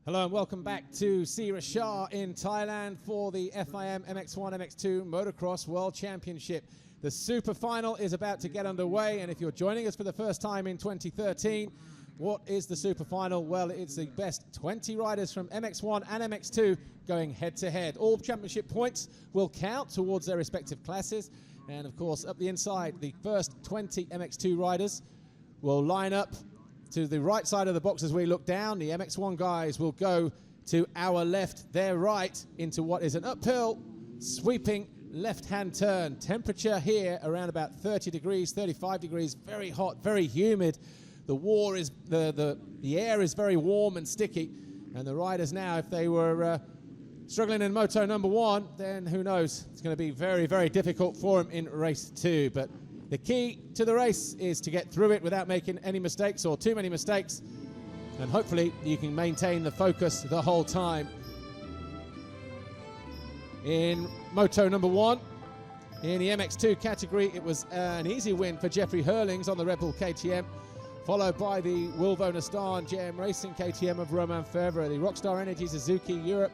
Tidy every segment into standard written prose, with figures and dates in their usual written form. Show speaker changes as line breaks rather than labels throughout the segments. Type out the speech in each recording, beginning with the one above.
Hello and welcome back to Sira Shah in Thailand for the FIM MX1 MX2 Motocross World Championship. The super final is about to get underway, and if you're joining us for the first time in 2013, what is the super final? Well, it's the best 20 riders from MX1 and MX2 going head to head. All championship points will count towards their respective classes, and of course up the inside, the first 20 MX2 riders will line up to the right side of the box as we look down. The MX1 guys will go to our left, their right, into what is an uphill, sweeping left-hand turn. Temperature here around about 30 degrees, 35 degrees, very hot, very humid. The air is very warm and sticky. And the riders now, if they were struggling in Moto number 1, then who knows? It's going to be very, very difficult for them in race 2. But the key to the race is to get through it without making any mistakes or too many mistakes, and hopefully you can maintain the focus the whole time. In Moto number 1, in the MX2 category, it was an easy win for Jeffrey Hurlings on the Red Bull KTM, followed by the Wilvo Nastan JM Racing KTM of Romain Fevre. The Rockstar Energy Suzuki Europe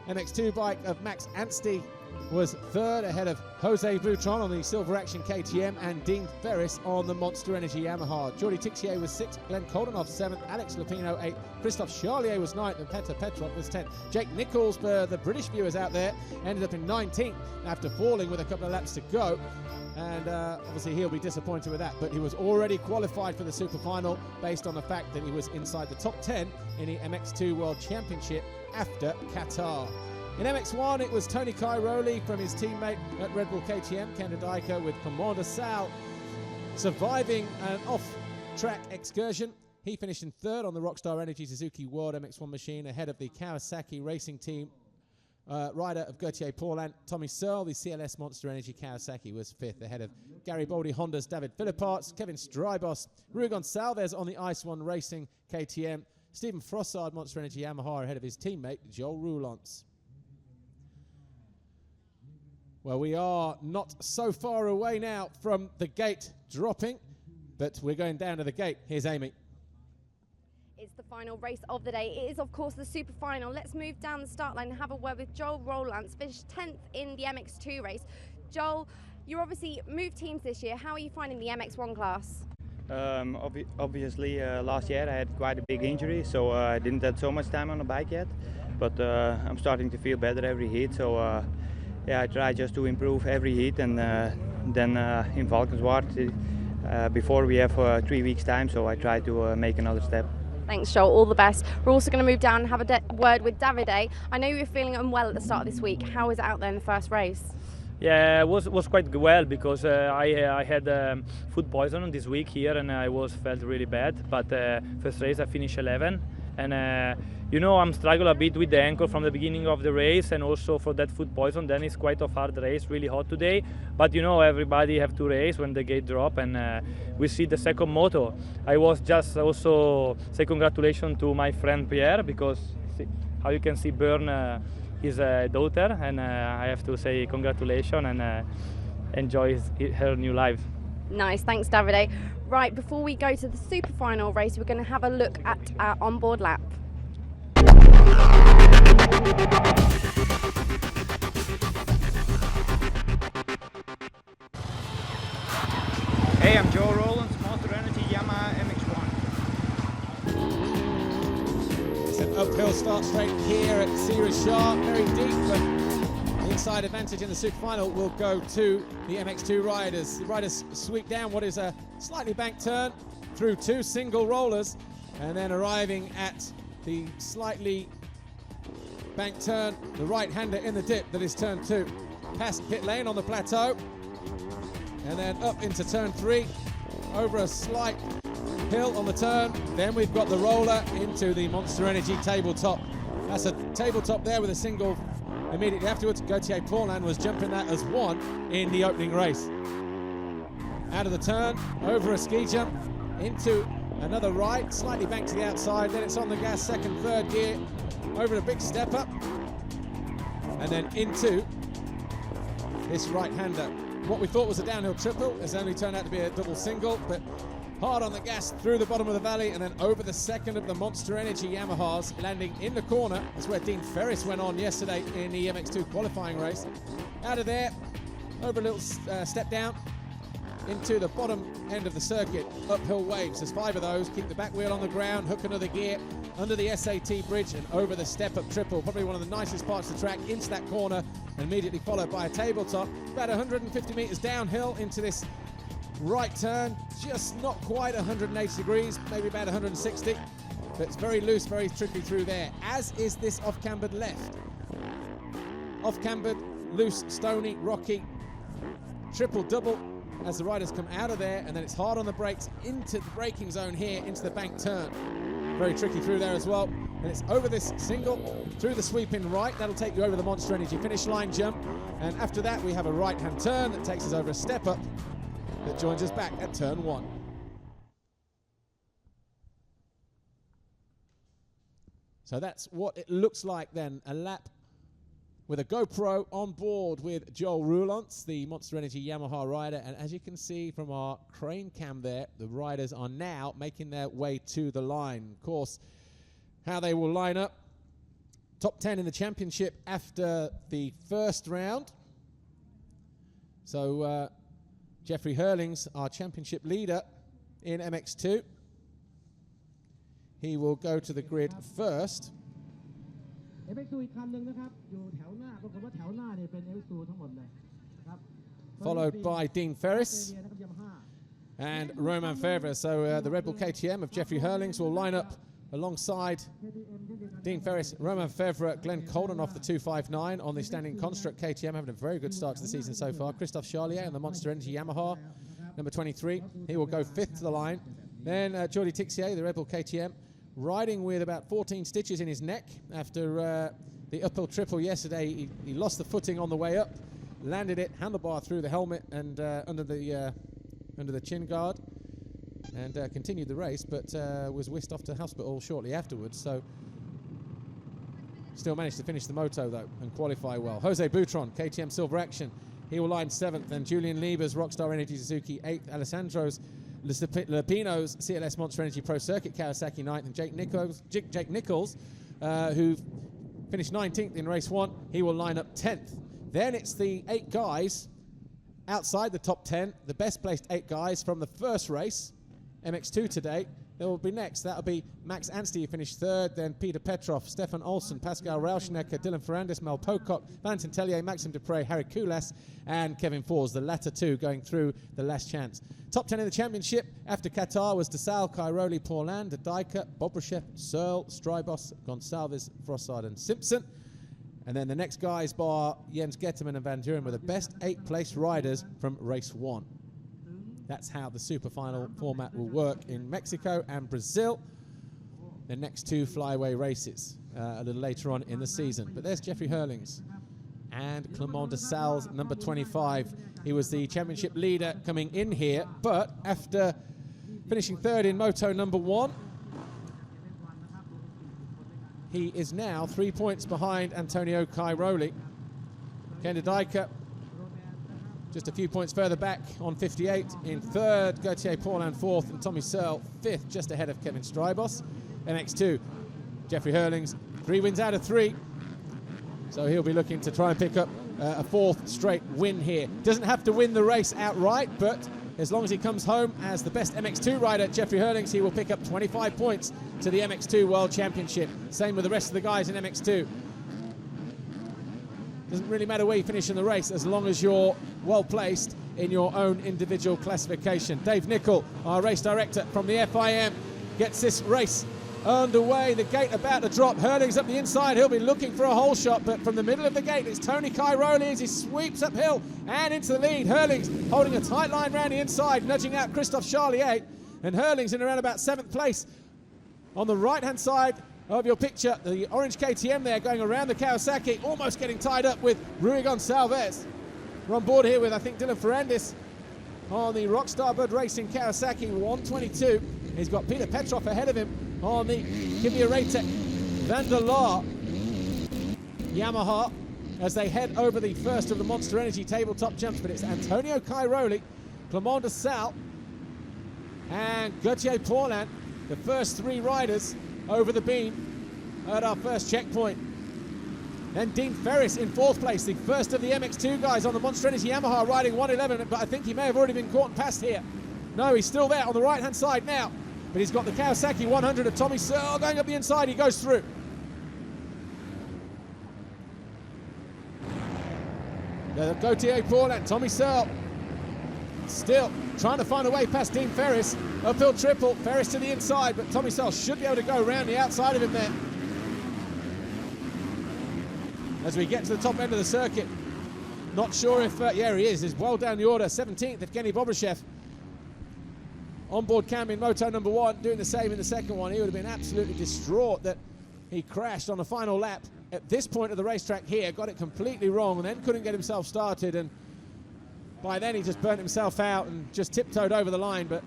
MX2 bike of Max Anstey was third, ahead of Jose Boutron on the Silver Action KTM and Dean Ferris on the Monster Energy Yamaha. Jordi Tixier was 6th, Glenn Koldenhoff 7th, Alex Lupino 8th, Christophe Charlier was 9th, and Petr Petrov was 10th. Jake Nichols, for the British viewers out there, ended up in 19th after falling with a couple of laps to go. And obviously he'll be disappointed with that, but he was already qualified for the super final based on the fact that he was inside the top 10 in the MX2 World Championship after Qatar. In MX1, it was Tony Cairoli from his teammate at Red Bull KTM, Ken Dayka, with Commander Sal surviving an off-track excursion. He finished in third on the Rockstar Energy Suzuki World MX1 machine, ahead of the Kawasaki Racing Team rider of Gautier Paulin. Tommy Searle, the CLS Monster Energy Kawasaki, was 5th, ahead of Garibaldi Honda's David Philipparts, Kevin Strybos, Rui Gonçalves on the Ice One Racing KTM, Stephen Frossard Monster Energy Yamaha, ahead of his teammate Joel Roulants. Well, we are not so far away now from the gate dropping, but we're going down to the gate. Here's Amy.
It's the final race of the day. It is, of course, the super final. Let's move down the start line and have a word with Joel Roulants, finished 10th in the MX2 race. Joel, you obviously moved teams this year. How are you finding the MX1 class?
Obviously, last year I had quite a big injury, so I didn't have so much time on the bike yet. But I'm starting to feel better every heat, so yeah, I try just to improve every heat, and then in Valkenswaard, before we have 3 weeks time, so I try to make another step.
Thanks, Joel. All the best. We're also going to move down and have a word with Davide. I know you were feeling unwell at the start of this week. How was it out there in the first race?
Yeah, it was quite well, because I had food poisoning this week here, and I felt really bad. But first race I finished 11, and you know, I'm struggling a bit with the ankle from the beginning of the race, and also for that food poison. Then it's quite a hard race, really hot today. But you know, everybody have to race when the gate drop, and we see the second moto. I was just also say congratulations to my friend Pierre, because how you can see Bern his daughter, and I have to say congratulations and enjoy her new life.
Nice, thanks Davide. Right, before we go to the super final race, we're going to have a look at our onboard lap.
Hey, I'm Joel Roulants, Monster Energy Yamaha MX1.
It's an uphill start straight here at Sira Shah, very deep, but the inside advantage in the super final will go to the MX2 riders. The riders sweep down what is a slightly banked turn through 2 single rollers, and then arriving at the slightly banked turn, the right-hander in the dip that is turn 2. Past pit lane on the plateau, and then up into turn 3, over a slight hill on the turn. Then we've got the roller into the Monster Energy tabletop. That's a tabletop there with a single immediately afterwards. Gautier Paulin was jumping that as 1 in the opening race. Out of the turn, over a ski jump, into another right, slightly back to the outside, then it's on the gas, second, third gear, over a big step up, and then into this right-hander. What we thought was a downhill triple has only turned out to be a double single, but hard on the gas through the bottom of the valley and then over the second of the Monster Energy Yamahas, landing in the corner. That's where Dean Ferris went on yesterday in the MX2 qualifying race. Out of there, over a little step down into the bottom end of the circuit, uphill waves. There's 5 of those. Keep the back wheel on the ground, hook another gear under the SAT bridge and over the step-up triple. Probably one of the nicest parts of the track, into that corner, and immediately followed by a tabletop. About 150 meters downhill into this right turn, just not quite 180 degrees, maybe about 160, but it's very loose, very tricky through there, as is this off-cambered left. Off-cambered, loose, stony, rocky, triple-double as the riders come out of there, and then it's hard on the brakes into the braking zone here, into the bank turn. Very tricky through there as well. And it's over this single, through the sweep-in right. That'll take you over the Monster Energy finish line jump. And after that, we have a right-hand turn that takes us over a step-up that joins us back at turn 1. So that's what it looks like then, a lap with a GoPro on board with Joel Roulance, the Monster Energy Yamaha rider. And as you can see from our crane cam there, the riders are now making their way to the line. Of course, how they will line up. Top 10 in the championship after the first round. So Jeffrey Hurlings, our championship leader in MX2. He will go to the grid first. Followed by Dean Ferris and Romain Fevre. So the Red Bull KTM of Jeffrey Hurlings will line up alongside Dean Ferris, Romain Fevre, Glenn Colden off the 259 on the standing construct KTM, having a very good start to the season so far. Christophe Charlier on the Monster Energy Yamaha, number 23. He will go 5th to the line. Then Jordi Tixier, the Red Bull KTM, riding with about 14 stitches in his neck after the uphill triple yesterday. He lost the footing on the way up, landed it handlebar through the helmet and under the chin guard, and continued the race, but was whisked off to hospital shortly afterwards. So still managed to finish the moto though and qualify well. Jose Boutron, KTM Silver Action, he will line 7th, and Julian Liebers, Rockstar Energy Suzuki 8th, Alessandro's Lapino's CLS Monster Energy Pro Circuit Kawasaki 9th, and Jake Nichols, who finished 19th in race 1, he will line up 10th. Then it's the 8 guys outside the top 10, the best placed 8 guys from the first race, MX2 today. They will be next. That'll be Max Anstey, who finished 3rd, then Peter Petrov, Stefan Olsen, Pascal Rauschnecker, Dylan Ferrandis, Mel Pocock, Valentin Tellier, Maxime Dupre, Harry Koulas, and Kevin Fors, the latter 2 going through the last chance. Top 10 in the championship after Qatar was DeSalle, Cairoli, Paulin, De Dijker, Bobrashev, Searle, Strybos, Gonsalves, Frossard, and Simpson. And then the next guys bar Jens Getterman and Van Duren were the best 8 place riders from race 1. That's how the super final format will work in Mexico and Brazil. The next 2 flyaway races a little later on in the season. But there's Jeffrey Hurlings and Clement DeSalle's number 25. He was the championship leader coming in here, but after finishing 3rd in moto number 1, he is now 3 points behind Antonio Cairoli. Ken De Dijker just a few points further back on 58 in 3rd, Gauthier Paulin 4th, and Tommy Searle 5th, just ahead of Kevin Strybos. MX2, Jeffrey Hurlings, 3 wins out of 3. So he'll be looking to try and pick up a 4th straight win here. Doesn't have to win the race outright, but as long as he comes home as the best MX2 rider, Jeffrey Hurlings, he will pick up 25 points to the MX2 World Championship. Same with the rest of the guys in MX2. Doesn't really matter where you finish in the race as long as you're well placed in your own individual classification. Dave Nichol, our race director from the FIM, gets this race underway. The gate about to drop. Hurlings up the inside. He'll be looking for a hole shot, but from the middle of the gate, it's Tony Cairoli as he sweeps uphill and into the lead. Hurlings holding a tight line round the inside, nudging out Christophe Charlier, and Hurlings in around about 7th place. On the right-hand side of your picture, the orange KTM there going around the Kawasaki, almost getting tied up with Rui Gonçalves. We're on board here with, I think, Dylan Ferrandis on the Rockstar Bud Racing Kawasaki 122. He's got Peter Petrov ahead of him on the Kivia Raytec Van der Laar Yamaha as they head over the first of the Monster Energy tabletop jumps. But it's Antonio Cairoli, Clement DeSalle, And Gauthier Paulin, the first 3 riders over the beam at our first checkpoint. Then Dean Ferris in 4th place, the first of the MX2 guys on the Monster Energy Yamaha riding 111, but I think he may have already been caught and passed here. No, he's still there on the right-hand side now, but he's got the Kawasaki 100 of Tommy Searle going up the inside. He goes through. Gauthier Paulin, Tommy Searle still trying to find a way past Dean Ferris. Uphill triple, Ferris to the inside, but Tommy Searle should be able to go around the outside of him there. As we get to the top end of the circuit, not sure if, yeah, he is. He's well down the order. 17th, Evgeny Bobryshev. Onboard cam in moto number 1, doing the same in the second one. He would have been absolutely distraught that he crashed on the final lap at this point of the racetrack here, got it completely wrong, and then couldn't get himself started, and by then he just burnt himself out and just tiptoed over the line, but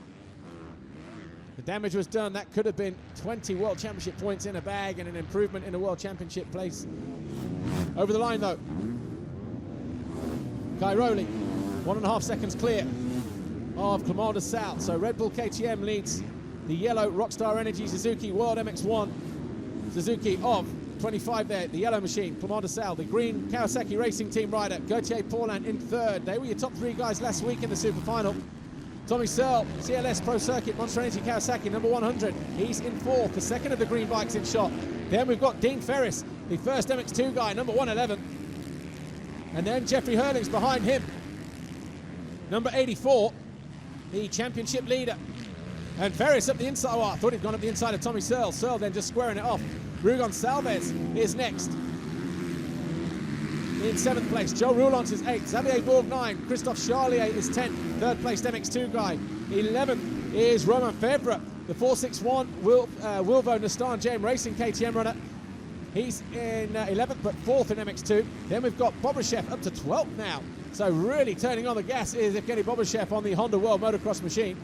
the damage was done. That could have been 20 World Championship points in a bag and an improvement in a World Championship place. Over the line though, Cairoli, 1.5 seconds clear of Clément de Sales. So Red Bull KTM leads the yellow Rockstar Energy Suzuki World MX1. Suzuki of 25 there, the yellow machine, Clément de Sales. The green Kawasaki Racing Team rider, Gauthier Paulin in 3rd. They were your top 3 guys last week in the Super Final. Tommy Searle, CLS Pro Circuit, Monster Energy Kawasaki, number 100. He's in 4th, the second of the green bikes in shot. Then we've got Dean Ferris, the first MX2 guy, number 111. And then Jeffrey Hurlings behind him, number 84, the championship leader. And Ferris up the inside. Oh, I thought he'd gone up the inside of Tommy Searle. Searle then just squaring it off. Rugon Salves is next. In 7th place, Joe Roulance is 8th, Xavier Bourg 9, Christophe Charlier is 10th, 3rd place MX2 guy. 11th is Romain Febvre, the 461 Wilvo Nestan JM Racing KTM runner. He's in 11th, but 4th in MX2. Then we've got Bobryshev up to 12th now. So really turning on the gas is Evgeny Bobryshev on the Honda World Motocross machine.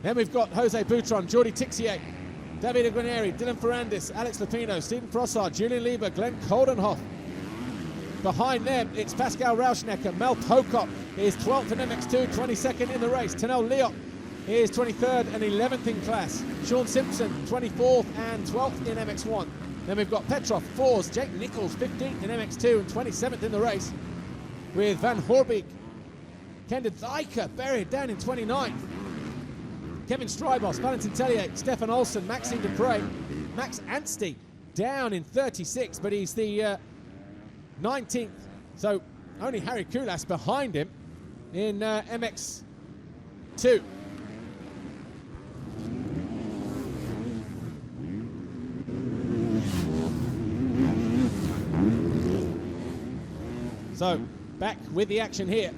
Then we've got Jose Boutron, Jordi Tixier, Davide Guarneri, Dylan Ferrandis, Alex Lupino, Stephen Prossard, Julian Lieber, Glenn Coldenhoff. Behind them, it's Pascal Rauschnecker. Mel Pocock is 12th in MX2, 22nd in the race. Tanel Liot is 23rd and 11th in class. Sean Simpson, 24th and 12th in MX1. Then we've got Petrov, 4th, Jake Nichols, 15th in MX2 and 27th in the race. With Van Horbeek, Kendra Dyker buried down in 29th. Kevin Strybos, Valentin Tellier, Stefan Olsen, Maxime Dupre, Max Anstey down in 36th, but he's the 19th. So only Harry Koulas behind him in MX2. So back with the action here.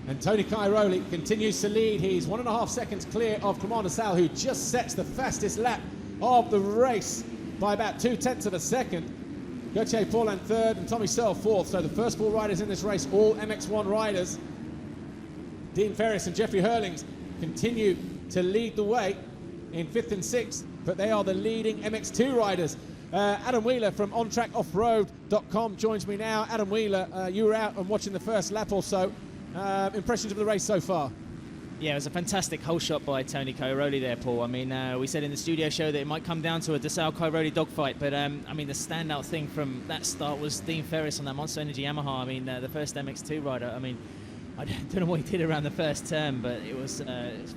And Tony Cairoli continues to lead. He's 1.5 seconds clear of Clément de Sales, who just sets the fastest lap of the race by about 0.2 of a second. Gauthier Paulin 3rd and Tommy Searle 4th. So the first 4 riders in this race, all MX1 riders. Dean Ferris and Jeffrey Hurlings continue to lead the way in 5th and 6th, but they are the leading MX2 riders. Adam Wheeler from OnTrackOffroad.com joins me now. Adam Wheeler, you were out and watching the first lap or so. Impressions of the race so far?
Yeah, it was a fantastic hole shot by Tony Cairoli there, Paul. I mean, we said in the studio show that it might come down to a de Sales-Cairoli dogfight, but I mean, the standout thing from that start was Dean Ferris on that Monster Energy Yamaha. I mean, the first MX2 rider. I mean, I don't know what he did around the first turn, but it was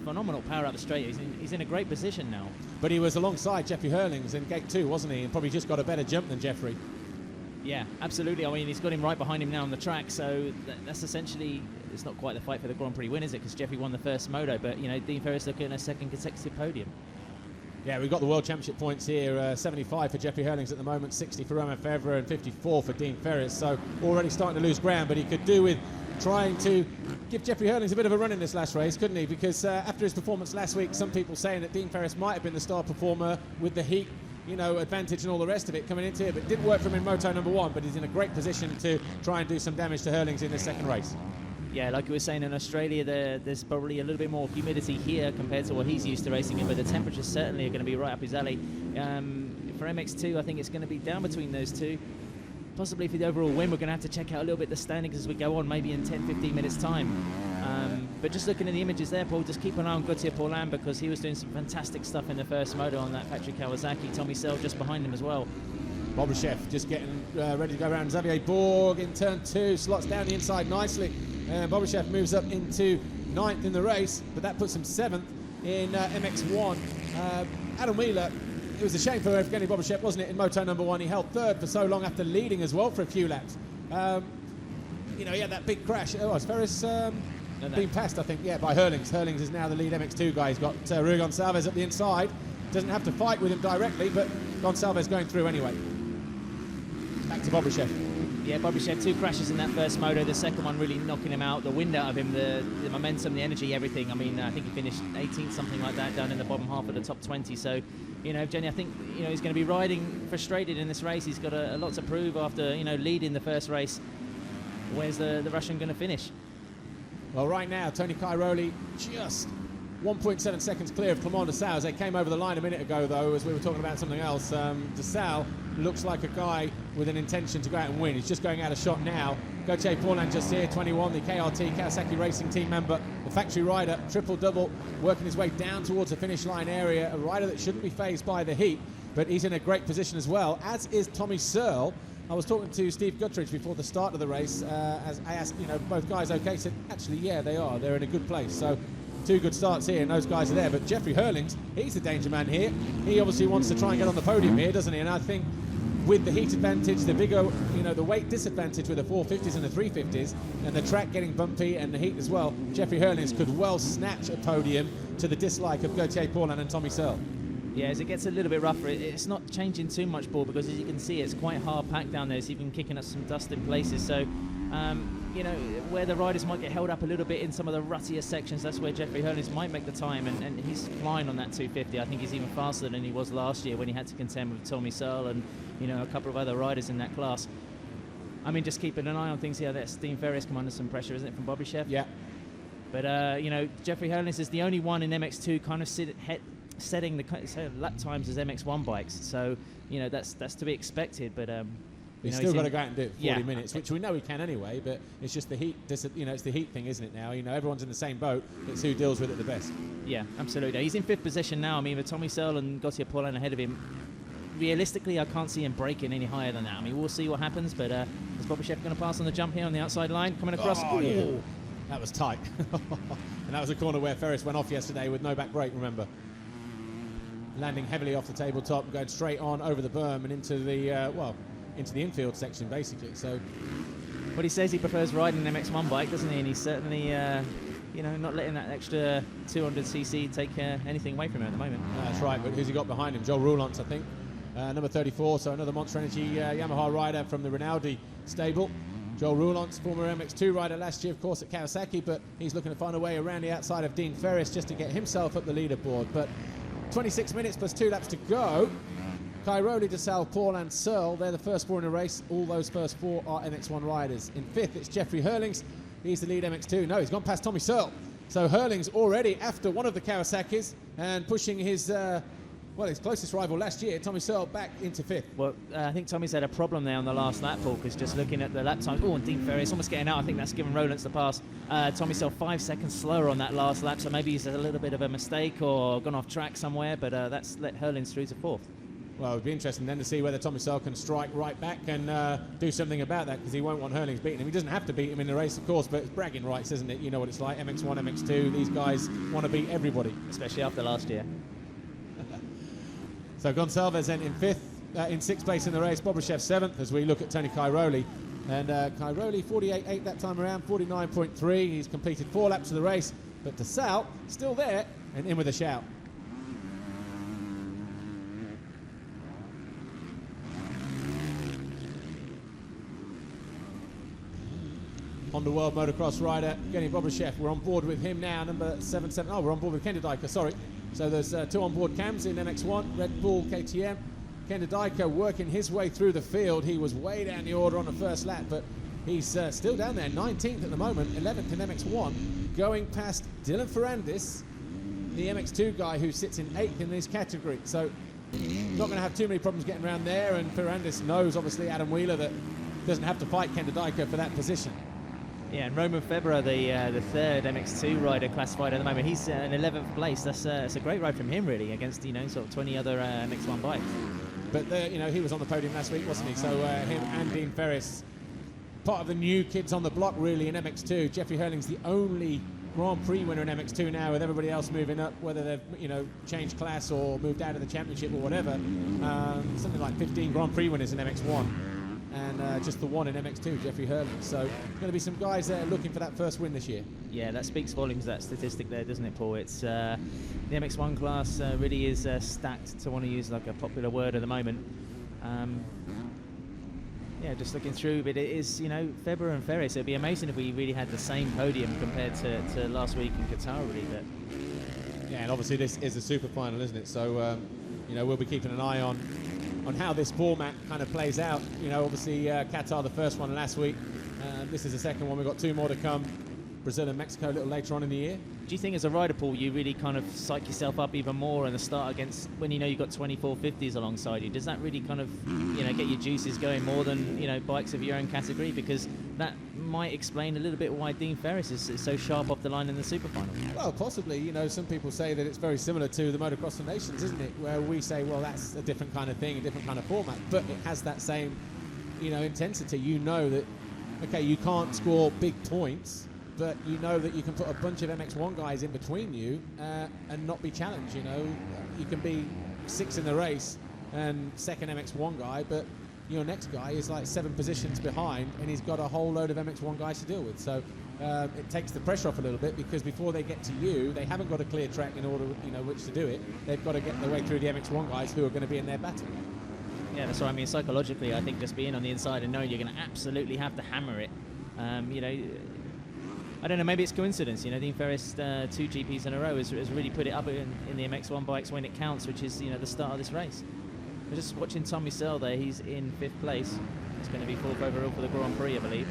phenomenal power up the straight. He's in a great position now. But he was alongside Jeffrey Hurlings in gate 2, wasn't he? And probably just got a better jump than Jeffrey. Yeah, absolutely. I mean, he's got him right behind him now on the track, so that's essentially, it's not quite the fight for the Grand Prix win, is it? Because Jeffrey won the first moto, but, you know, Dean Ferris looking at a second consecutive podium. Yeah, we've got the World Championship points here, 75 for Jeffrey Hurlings at the moment, 60 for Romain Febvre and 54 for Dean Ferris, so already starting to lose ground, but he could do with trying to give Jeffrey Hurlings a bit of a run in this last race, couldn't he? Because after his performance last week, some people saying that Dean Ferris might have been the star performer with the heat, you know, advantage and all the rest of it coming into it, but it did work for him in moto number 1, but he's in a great position to try and do some damage to Hurlings in this second race. Yeah, like you were saying, in Australia, there's probably a little bit more humidity here compared to what he's used to racing in, but the temperatures certainly are going to be right up his alley. For MX2, I think it's going to be down between those two. possibly for the overall win. We're going to have to check out a little bit the standings as we go on, maybe in 10-15 minutes time. But just looking at the images there, Paul, just keep an eye on Gautier Paulin, because he was doing some fantastic stuff in the first moto on that factory Kawasaki. Tommy Searle just behind him as well.
Bobryshev just getting ready to go around. Xavier Borg in turn 2, slots down the inside nicely. And Bobryshev moves up into 9th in the race, but that puts him 7th in MX1. Adam Wheeler, it was a shame for Evgeny Bobryshev, wasn't it, in moto number 1. He held 3rd for so long after leading as well for a few laps. He had that big crash. Oh, it's Ferris being passed, I think, by Hurlings. Hurlings is now the lead MX2 guy. He's got Rui Gonçalves at the inside. Doesn't have to fight with him directly, but Gonçalves going through anyway. Back to Bobryshev.
Yeah, Bobryshev, 2 crashes in that first moto. The second one really knocking him out. The wind out of him, the momentum, the energy, everything. I mean, I think he finished 18th, something like that, down in the bottom half of the top 20. So, Jenny, I think, he's going to be riding frustrated in this race. He's got a lot to prove after, leading the first race. Where's the Russian going to finish?
Well, right now, Tony Cairoli just 1.7 seconds clear of Clément Dessau as they came over the line a minute ago, though, as we were talking about something else. Dessau looks like a guy with an intention to go out and win. He's just going out of shot now. Gautier Paulin just here, 21, the KRT, Kawasaki Racing Team member, the factory rider, triple-double, working his way down towards the finish line area, a rider that shouldn't be fazed by the heat, but he's in a great position as well, as is Tommy Searle. I was talking to Steve Guttridge before the start of the race, as I asked, both guys okay? He said, actually, yeah, they are. They're in a good place. So 2 good starts here, and those guys are there. But Jeffrey Hurlings, he's the danger man here. He obviously wants to try and get on the podium here, doesn't he? And I think with the heat advantage, the bigger, the weight disadvantage with the 450s and the 350s, and the track getting bumpy and the heat as well, Jeffrey Hurlings could well snatch a podium to the dislike of Gautier Paulin and Tommy Searle.
Yeah, as it gets a little bit rougher, it's not changing too much, Paul, because as you can see, it's quite hard packed down there. It's even kicking up some dust in places. So, where the riders might get held up a little bit in some of the ruttier sections, that's where Jeffrey Hurlings might make the time, and he's flying on that 250. I think he's even faster than he was last year when he had to contend with Tommy Searle and, a couple of other riders in that class. I mean, just keeping an eye on things here. That's Dean Ferris come under some pressure, isn't it, from Bobryshev?
Yeah.
But, Jeffrey Hurlings is the only one in MX2 kind of setting the lap times as MX1 bikes, so that's to be expected. But
he's still got to go out and do it 40 minutes, which we know he can anyway. But it's just the heat. It's the heat thing, isn't it? Now everyone's in the same boat. It's who deals with it the best. Yeah,
absolutely. He's in 5th position now. I mean, with Tommy Searle and Gautier Paulin ahead of him, realistically, I can't see him breaking any higher than that. I mean, we'll see what happens. But is Bobryshev going to pass on the jump here on the outside line, coming across?
Oh, yeah. That was tight, and that was a corner where Ferris went off yesterday with no back brake. Remember. Landing heavily off the tabletop and going straight on over the berm and into the into the infield section basically. So,
but he says he prefers riding an MX1 bike, doesn't he? And he's certainly not letting that extra 200cc take anything away from him at the moment.
That's right. But who's he got behind him? Joel Roulance, I think, number 34. So another Monster Energy Yamaha rider from the Rinaldi stable. Joel Roulance, former MX2 rider last year, of course, at Kawasaki, but he's looking to find a way around the outside of Dean Ferris just to get himself up the leaderboard. But 26 minutes plus 2 laps to go. Cairoli, Dessau, Paulin, Searle, they're the first 4 in a race. All those first 4 are MX1 riders. In 5th, it's Jeffrey Hurlings. He's the lead MX2. No, he's gone past Tommy Searle. So Hurlings already after one of the Kawasaki's and pushing his closest rival last year, Tommy Searle, back into 5th.
Well, I think Tommy's had a problem there on the last lap, Paul, because just looking at the lap time, and Dean Ferris almost getting out. I think that's given Roulance the pass. Tommy Searle 5 seconds slower on that last lap, so maybe he's had a little bit of a mistake or gone off track somewhere, but that's let Hurlings through to 4th.
Well, it'd be interesting then to see whether Tommy Searle can strike right back and do something about that, because he won't want Hurlings beating him. He doesn't have to beat him in the race, of course, but it's bragging rights, isn't it? You know what it's like, MX1, MX2, these guys want to beat everybody.
Especially after last year.
So Gonçalves then in 5th, in 6th place in the race, Bobryshev 7th as we look at Tony Cairoli. And Cairoli 48.8 that time around, 49.3. He's completed 4 laps of the race, but Dessau still there and in with a shout. Honda World Motocross rider, Evgeny Bobryshev. We're on board with him now, number 77. Oh, we're on board with Kender Dyker, sorry. So there's 2 on-board cams in MX1, Red Bull, KTM. Kender Dyker working his way through the field. He was way down the order on the first lap, but he's still down there, 19th at the moment, 11th in MX1, going past Dylan Ferrandis, the MX2 guy who sits in 8th in this category. So not going to have too many problems getting around there, and Ferrandis knows, obviously, Adam Wheeler, that doesn't have to fight Kenda Dyker for that position.
Yeah, and Roman Febvre, the third MX2 rider classified at the moment, he's in 11th place. That's a great ride from him, really, against sort of 20 other MX1 bikes.
But he was on the podium last week, wasn't he? So him and Dean Ferris, part of the new kids on the block, really, in MX2. Jeffrey Hurling's the only Grand Prix winner in MX2 now, with everybody else moving up, whether they've changed class or moved out of the championship or whatever. Something like 15 Grand Prix winners in MX1. And just the one in MX2, Jeffrey Hurling. So there's going to be some guys there looking for that first win this year. Yeah,
that speaks volumes, that statistic there, doesn't it, Paul? It's the MX1 class really is stacked, to want to use like a popular word at the moment. Yeah, just looking through, but it is, Febvre and Ferris. It'd be amazing if we really had the same podium compared to last week in Qatar, really. But
yeah, and obviously this is a super final, isn't it? So we'll be keeping an eye on how this format kind of plays out. Obviously Qatar, the first one last week. This is the second one. We've got 2 more to come. Brazil and Mexico a little later on in the year.
Do you think as a rider, Paul, you really kind of psych yourself up even more in the start against when you've got 2450s alongside you? Does that really kind of get your juices going more than bikes of your own category? Because that might explain a little bit why Dean Ferris is so sharp off the line in the super final.
Well, possibly. Some people say that it's very similar to the Motocross of Nations, isn't it? Where we say, well, that's a different kind of thing, a different kind of format, but it has that same intensity. That okay, you can't score big points, but that you can put a bunch of MX1 guys in between you and not be challenged. You can be 6th in the race and second MX1 guy, but your next guy is like 7 positions behind, and he's got a whole load of MX1 guys to deal with. So it takes the pressure off a little bit, because before they get to you, they haven't got a clear track in order, which to do it. They've got to get their way through the MX1 guys who are going to be in their battle.
Yeah, that's right. I mean, psychologically, I think just being on the inside and knowing you're going to absolutely have to hammer it, I don't know, maybe it's coincidence. Dean Ferris, 2 GPs in a row, has really put it up in the MX1 bikes when it counts, which is, the start of this race. We're just watching Tommy Searle there. He's in 5th place. It's going to be 4th overall for the Grand Prix, I believe.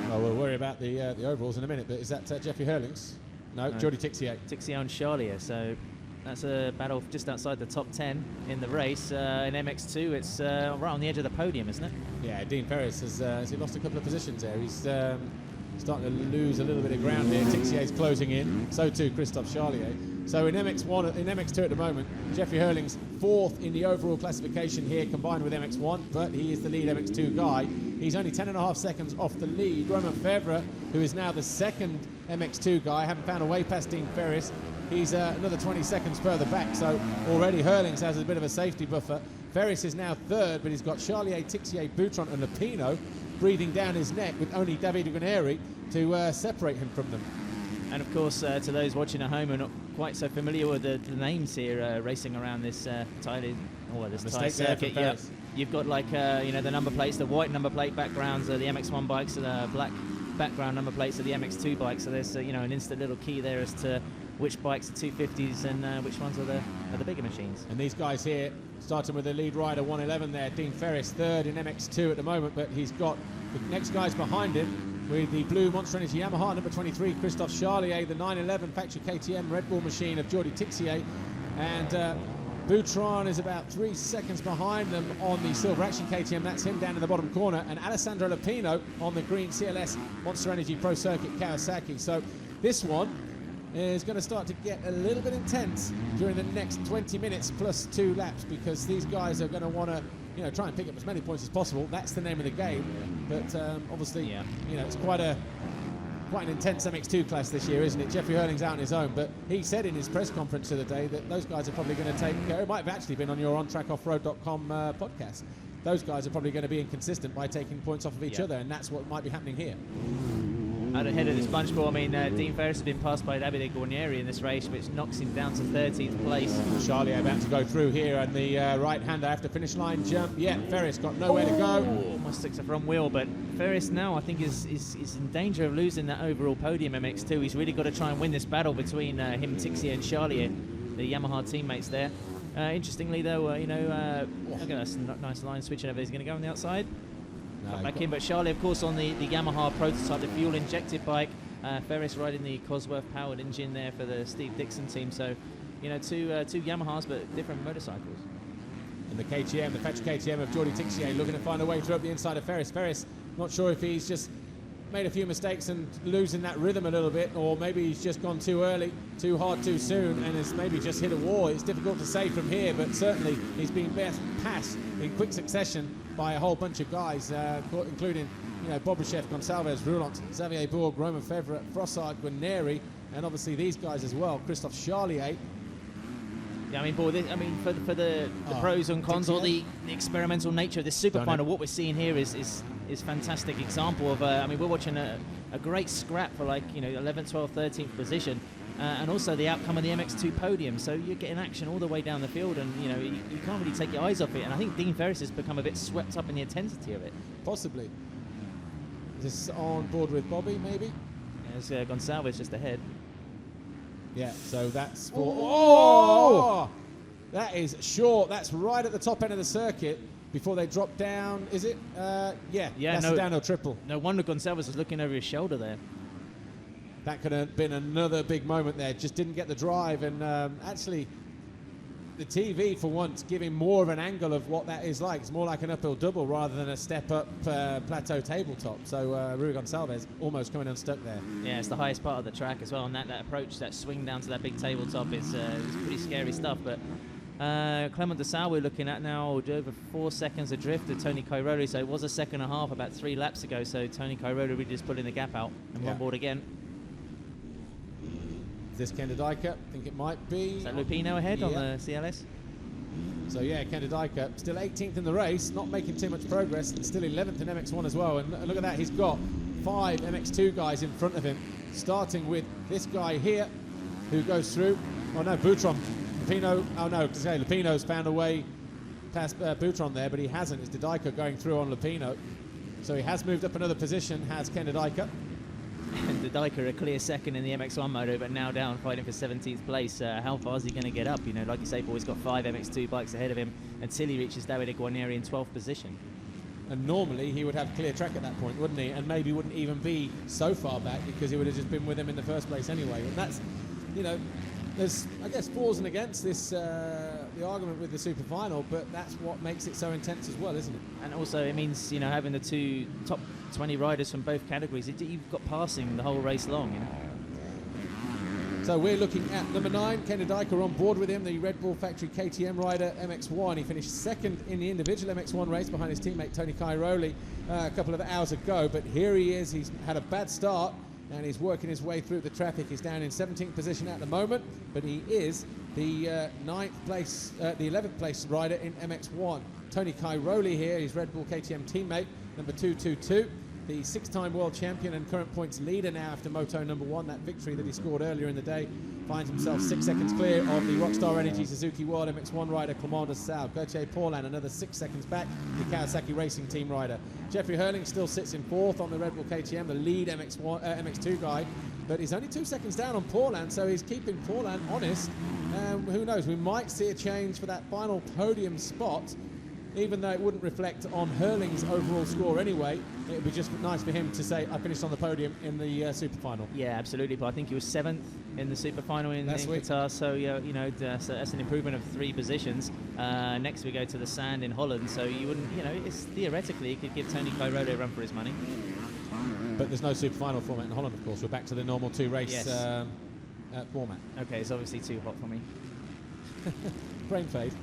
Well, we'll worry about the overalls in a minute, but is that Jeffrey Hurlings? No, Jordi Tixier.
Tixier and Charlier, so that's a battle just outside the top 10 in the race. In MX2, it's right on the edge of the podium, isn't it?
Yeah, Dean Ferris has he lost a couple of positions there. He's starting to lose a little bit of ground here. Tixier's closing in, so too Christophe Charlier. So in MX2 at the moment, Jeffrey Hurling's 4th in the overall classification here, combined with MX1, but he is the lead MX2 guy. He's only 10.5 seconds off the lead. Roman Febvre, who is now the 2nd MX2 guy, haven't found a way past Dean Ferris. He's another 20 seconds further back, so already Hurlings has a bit of a safety buffer. Ferris is now 3rd, but he's got Charlier, Tixier, Boutron and Lupino breathing down his neck, with only Davide Guarneri to separate him from them.
And of course, to those watching at home who are not quite so familiar with the names here racing around this Thai circuit, you've got like the number plates, the white number plate backgrounds of the MX1 bikes, and the black background number plates of the MX2 bikes. So there's an instant little key there as to which bikes are 250s and which ones are the bigger machines.
And these guys here, starting with the lead rider 111 there, Dean Ferris 3rd in MX2 at the moment, but he's got the next guys behind him with the blue Monster Energy Yamaha number 23, Christophe Charlier, the 911 factory KTM Red Bull machine of Jordi Tixier, and Boutron is about 3 seconds behind them on the Silver Action KTM. That's him down in the bottom corner, and Alessandro Lupino on the green CLS Monster Energy Pro Circuit Kawasaki. So this one is going to start to get a little bit intense during the next 20 minutes plus 2 laps, because these guys are going to want to try and pick up as many points as possible. That's the name of the game. But obviously, it's quite an intense MX2 class this year, isn't it? Jeffrey Hurling's out on his own, but he said in his press conference the other day that those guys are probably going to take, it might have actually been on your OnTrackOffroad.com podcast, those guys are probably going to be inconsistent by taking points off of each other, and that's what might be happening here.
Out ahead of this bunch, Paul, Dean Ferris has been passed by Davide Guarneri in this race, which knocks him down to 13th place.
Charlier about to go through here, and the right-hander after finish line jump. Yeah, Ferris got nowhere to go.
Almost sticks a front wheel, but Ferris now, I think, is in danger of losing that overall podium MX2. He's really got to try and win this battle between him, Tixier and Charlier, the Yamaha teammates there. Interestingly, though, look at that nice line switching over. He's going to go on the outside. Back in, but Charlier, of course, on the Yamaha prototype, the fuel-injected bike. Ferris riding the Cosworth-powered engine there for the Steve Dixon team. So, two Yamahas, but different motorcycles.
And the KTM, the Fetch KTM of Jordi Tixier looking to find a way through up the inside of Ferris. Ferris, not sure if he's just made a few mistakes and losing that rhythm a little bit, or maybe he's just gone too early, too hard, too soon, and has maybe just hit a wall. It's difficult to say from here, but certainly he's been passed in quick succession by a whole bunch of guys, including Bobryshev, Gonçalves, Roulant, Xavier Bourg, Romain Fevre, Frossard, Guarneri, and obviously these guys as well, Christophe Charlier.
Yeah, for the pros and cons, or the experimental nature of this super final, what we're seeing here is fantastic example of. We're watching a great scrap for 11th, 12th, 13th position, and also the outcome of the MX2 podium. So you're getting action all the way down the field, and you can't really take your eyes off it. And I think Dean Ferris has become a bit swept up in the intensity of it.
Possibly. Is this on board with Bobby, maybe?
There's Gonçalves just ahead.
Yeah, so that's for... Oh! That is short. That's right at the top end of the circuit before they drop down. Is it? Yeah, that's a downhill triple.
No wonder Gonçalves was looking over his shoulder there.
That could have been another big moment there. Just didn't get the drive. And actually, the TV, for once, giving more of an angle of what that is like. It's more like an uphill double rather than a step-up plateau tabletop. So Rui Gonçalves almost coming unstuck there.
Yeah, it's the highest part of the track as well. And that approach, that swing down to that big tabletop is pretty scary stuff. But Clement Dessau we're looking at now, over 4 seconds adrift of Tony Cairoli. So it was a second and a half about 3 laps ago. So Tony Cairoli really just pulling the gap out and on board again.
Is this Kender Dijker? I think it might be.
Is that Lupino ahead on the CLS?
So yeah, Kender Dijker still 18th in the race, not making too much progress, and still 11th in MX1 as well. And look at that, he's got 5 MX2 guys in front of him, starting with this guy here, who goes through. Oh no, Boutron. Lupino. Oh no, Lupino's found a way past Boutron there, but he hasn't. It's De Dijker going through on Lupino. So he has moved up another position, has Kender Dijker.
And De Dijker a clear second in the MX1 moto, but now down fighting for 17th place. How far is he going to get up? Like you say, Paul, he's got 5 MX2 bikes ahead of him until he reaches Davide Guarneri in 12th position. And
normally he would have clear track at that point, wouldn't he? And maybe wouldn't even be so far back because he would have just been with him in the first place anyway. And that's, there's, I guess, pros and against this, the argument with the super final, but that's what makes it so intense as well, isn't it?
And also it means, having the 2 top 20 riders from both categories, you've got passing the whole race long,
So we're looking at number 9, Kender Dijker, on board with him, the Red Bull Factory KTM rider, MX1. He finished second in the individual MX1 race behind his teammate Tony Cairoli a couple of hours ago, but here he is. He's had a bad start and he's working his way through the traffic. He's down in 17th position at the moment, but he is the 11th place rider in MX1. Tony Cairoli here, his Red Bull KTM teammate, number 222. The 6-time world champion and current points leader now after Moto number 1, that victory that he scored earlier in the day, finds himself 6 seconds clear of the Rockstar Energy Suzuki World MX1 rider Clement Dessau. Gauthier Paulin another 6 seconds back, the Kawasaki Racing Team rider. Jeffrey Hurling still sits in 4th on the Red Bull KTM, the lead MX2 guy, but he's only 2 seconds down on Paulin, so he's keeping Paulin honest. Who knows, we might see a change for that final podium spot, even though it wouldn't reflect on Hurling's overall score anyway. It would be just nice for him to say, I finished on the podium in the super final.
Yeah, absolutely. But I think he was 7th in the super final in Qatar. So, that's an improvement of 3 positions. Next we go to the Sand in Holland. So you wouldn't, it's theoretically, you could give Tony Cairoli a run for his money.
But there's no super final format in Holland, of course. We're back to the normal 2-race format.
Okay, it's obviously too hot for me.
Brain fade.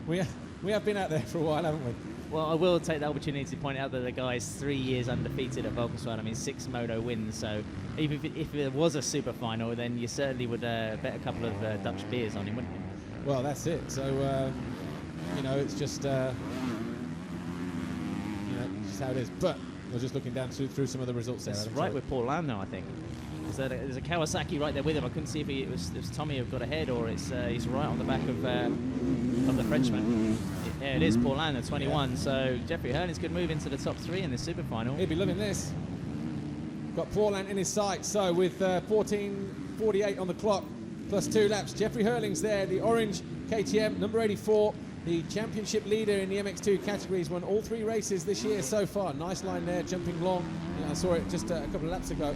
We have been out there for a while, haven't we?
Well, I will take the opportunity to point out that the guy's 3 years undefeated at Volkswagen. 6 moto wins. So even if there was a super final, then you certainly would bet a couple of Dutch beers on him, wouldn't you?
Well, that's it. So, it's just, just how it is. But we're just looking down through some of the results there.
It's right with Paulin now, I think. There's a Kawasaki right there with him. I couldn't see if it was Tommy who got ahead or he's right on the back of the Frenchman. Yeah, it is Paulin at 21. Yeah. So Jeffrey Hurling's could move into the top 3 in the super final.
He'd be loving this. Got Paulin in his sights. So with 14:48 on the clock, plus 2 laps, Jeffrey Hurling's there. The orange KTM, number 84, the championship leader in the MX2 categories, won all 3 races this year so far. Nice line there, jumping long. I saw it just a couple of laps ago.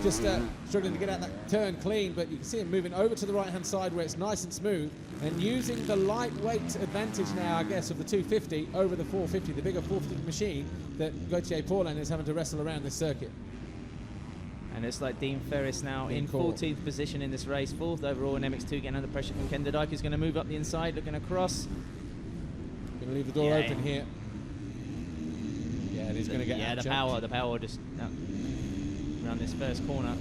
just struggling to get out that turn clean, but you can see him moving over to the right-hand side where it's nice and smooth, and using the lightweight advantage now, I guess, of the 250 over the 450, the bigger 450 machine that Gauthier Paulin is having to wrestle around this circuit.
And it's like Dean Ferris now in 14th position in this race, 4th overall in MX2, getting under pressure from Ken de Dijk, who's going to move up the inside, looking across.
Going to leave the door open here. Yeah, it is going to get out.
The power just around this first corner.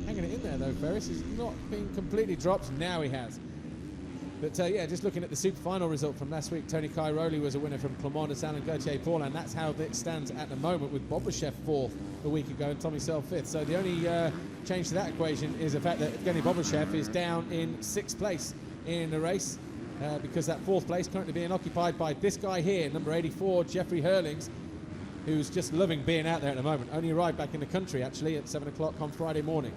Hanging it in there though, Ferris. He's not been completely dropped. Now he has. But yeah, just looking at the super final result from last week, Tony Cairoli was a winner from Clement Dessalles and Gauthier Paulin. That's how it stands at the moment, with Bobryshev 4th a week ago and Tommy Searle 5th. So the only change to that equation is the fact that Evgeny Bobryshev is down in 6th place in the race, because that 4th place currently being occupied by this guy here, number 84, Jeffrey Hurlings, who's just loving being out there at the moment. Only arrived back in the country actually at 7 o'clock on Friday morning.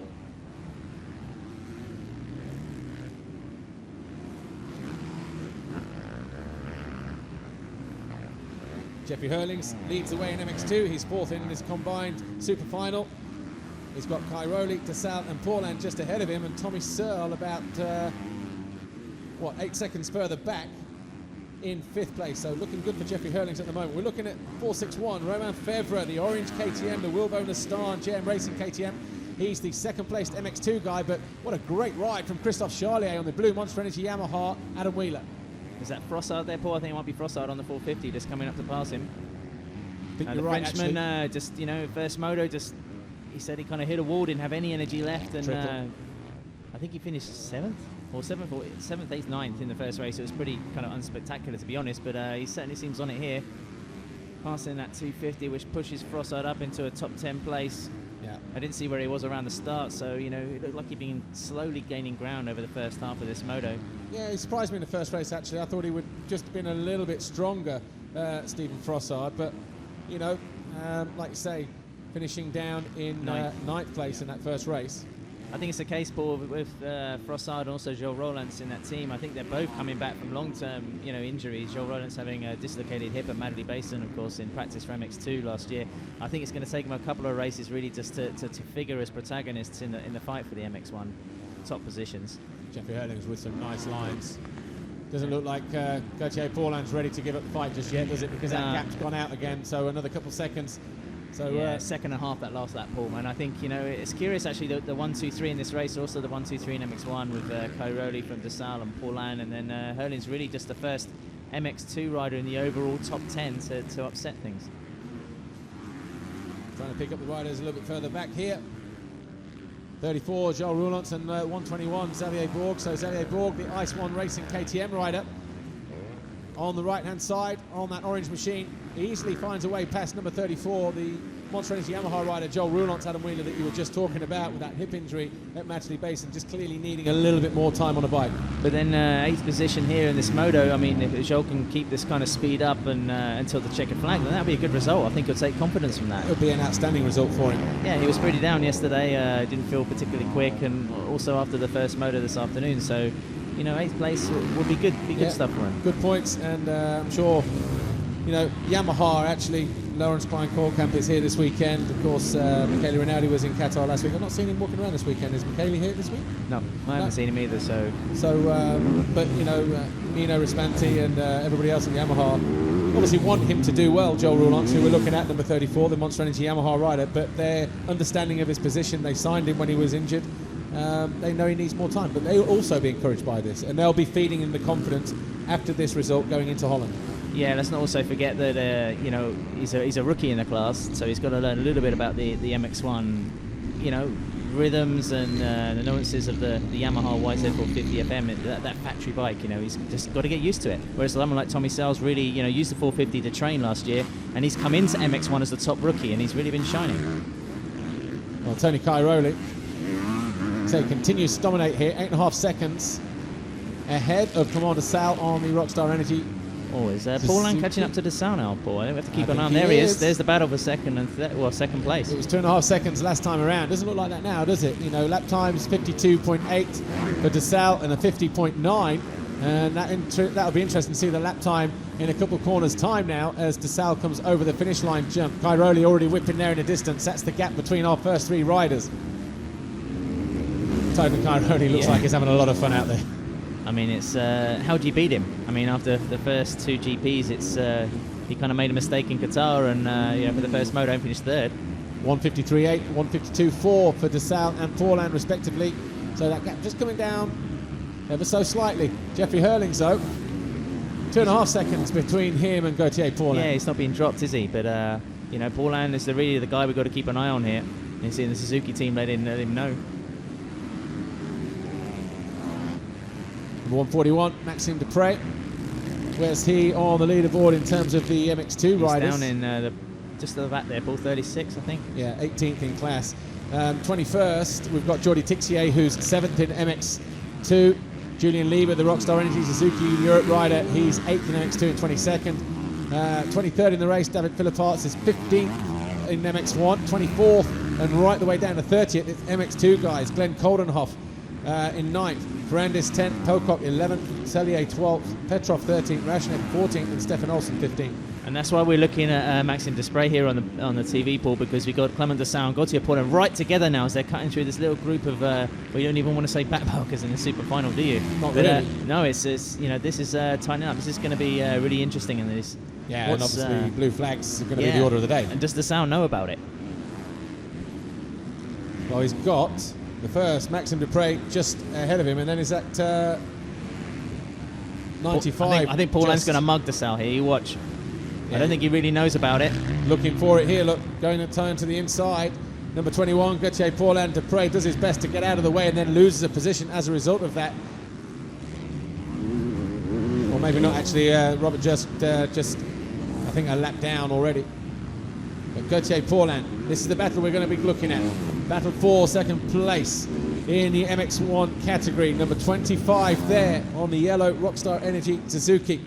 Jeffrey Hurlings leads the way in MX2. He's 4th in this combined super final. He's got Cairoli, Dessalles and Paulin just ahead of him, and Tommy Searle about 8 seconds further back in 5th place. So looking good for Jeffrey Hurlings at the moment. We're looking at 461, Romain Febvre, the orange KTM, the Wilbo Nastan JM Racing KTM. He's the 2nd placed MX2 guy, but what a great ride from Christophe Charlier on the blue Monster Energy Yamaha, Adam Wheeler.
Is that Frossard there, Paul? I think it might be Frossard on the 450 just coming up to pass him.
I think
the
you're right,
Frenchman, just, first moto, he said he kind of hit a wall, didn't have any energy left, and I think he finished 7th or 7th, 8th, 9th in the first race. It was pretty kind of unspectacular, to be honest, but he certainly seems on it here. Passing that 250, which pushes Frossard up into a top 10 place.
Yeah.
I didn't see where he was around the start, so it looked like he'd been slowly gaining ground over the first half of this moto.
Yeah, he surprised me in the first race actually. I thought he would just been a little bit stronger, Stephen Frossard, but like you say, finishing down in 9th place in that first race.
I think it's the case, Paul, with Frossard and also Joel Rollins in that team. I think they're both coming back from long-term, injuries. Joel Rollins having a dislocated hip at Madley Basin, of course, in practice for MX2 last year. I think it's going to take them a couple of races really just to figure as protagonists in the fight for the MX1 top positions.
Jeffrey Hurlings with some nice lines. Doesn't look like Gauthier Paulin's ready to give up the fight just yet, does it? Because that gap's gone out again, so another couple of seconds. So
yeah, 2nd and a half that last lap, Paul, man. I think, it's curious actually, the 1, 2, 3 in this race, also the 1, 2, 3 in MX1 with Cairoli from Dessalles and Paulin, and then Hurlings really just the first MX2 rider in the overall top 10 to upset things.
Trying to pick up the riders a little bit further back here. 34, Joel Roulance, and 121, Xavier Bourg. So Xavier Bourg, the Ice One Racing KTM rider, on the right-hand side, on that orange machine, he easily finds a way past number 34, the Monster Energy Yamaha rider, Joel Roulance, Adam Wheeler, that you were just talking about with that hip injury at Matchley Basin, just clearly needing a little bit more time on a bike.
But then 8th position here in this moto, I mean, if Joel can keep this kind of speed up and until the checkered flag, then that'll be a good result. I think he'll take confidence from that.
It would be an outstanding result for him.
Yeah, he was pretty down yesterday, didn't feel particularly quick, and also after the first moto this afternoon, so 8th place would be good, stuff for him.
Good points, and I'm sure, Yamaha actually, Lawrence Klein-Kohlkamp is here this weekend. Of course, Michele Rinaldi was in Qatar last week. I've not seen him walking around this weekend. Is Michele here this week?
No, I haven't seen him either, so...
But, Nino Rispanti and everybody else in Yamaha obviously want him to do well, Joel Roulance, who we're looking at, number 34, the Monster Energy Yamaha rider, but their understanding of his position, they signed him when he was injured. They know he needs more time, but they'll also be encouraged by this, and they'll be feeding him the confidence after this result going into Holland.
Yeah, let's not also forget that he's a rookie in the class, so he's got to learn a little bit about the MX1, rhythms and the nuances of the Yamaha YZ450 FM, that factory bike. He's just got to get used to it. Whereas someone like Tommy Searle's really used the 450 to train last year, and he's come into MX1 as the top rookie, and he's really been shining.
Well, Tony Cairoli, so he continues to dominate here, 8.5 seconds ahead of Clement Dessalles on the Rockstar Energy.
Oh, is Paulin catching up to Dessalles now, Paul? I think we have to keep an eye on. There he is. There's the battle for second and second place.
It was 2.5 seconds last time around. Doesn't look like that now, does it? Lap times 52.8 for Dessalles and a 50.9 And that'll be interesting to see the lap time in a couple of corners' time now as DeSalle comes over the finish line jump. Cairoli already whipping there in the distance. That's the gap between our first 3 riders. Tony Cairoli looks like he's having a lot of fun out there.
I mean, it's how do you beat him? I mean, after the first 2 GPs, it's he kind of made a mistake in Qatar, and for the first moto, finished 3rd.
153.8, 152.4 for DeSalle and Paulin respectively. So that gap just coming down ever so slightly. Jeffrey Hurlings though, 2.5 seconds between him and Gauthier Paulin.
Yeah, he's not being dropped, is he? But Paulin is really the guy we've got to keep an eye on here. You see, the Suzuki team let him know.
Number 141, Maxime Dupre. Where's he on the leaderboard in terms of the MX2 riders?
He's down in just at the back there, Paul, 36, I think.
Yeah, 18th in class. 21st, we've got Jordi Tixier, who's 7th in MX2. Julian Lieber, the Rockstar Energy Suzuki Europe rider, he's 8th in MX2 and 22nd. 23rd in the race, David Philipparts is 15th in MX1, 24th, and right the way down to 30th, it's MX2 guys. Glenn Coldenhoff in 9th, Ferrandis 10th, Pocock 11th, Sellier 12th, Petrov 13th, Rashnev 14th, and Stefan Olsen 15th.
And that's why we're looking at Maxime Desprez here on the TV, Paul, because we've got Clement DeSalle and Gauthier Paulin right together now as they're cutting through this little group of, we don't even want to say backmarkers in the super final, do you?
Not really.
No, it's this is tightening up. This is going to be really interesting in this.
Yeah, and obviously blue flags are going to be the order of the day.
And does DeSalle know about it?
Well, he's got the first, Maxime Dupre, just ahead of him, and then is that 95.
I think Paulin's going to mug DeSalle here, you watch.
Yeah.
I don't think he really knows about it.
Looking for it here, look, going to turn to the inside. Number 21, Gauthier Paulin. Dupre does his best to get out of the way and then loses a position as a result of that. Or maybe not actually, Robert just I think a lap down already. But Gauthier Paulin, this is the battle we're going to be looking at. Battle for second place in the MX1 category. Number 25 there on the yellow Rockstar Energy Suzuki.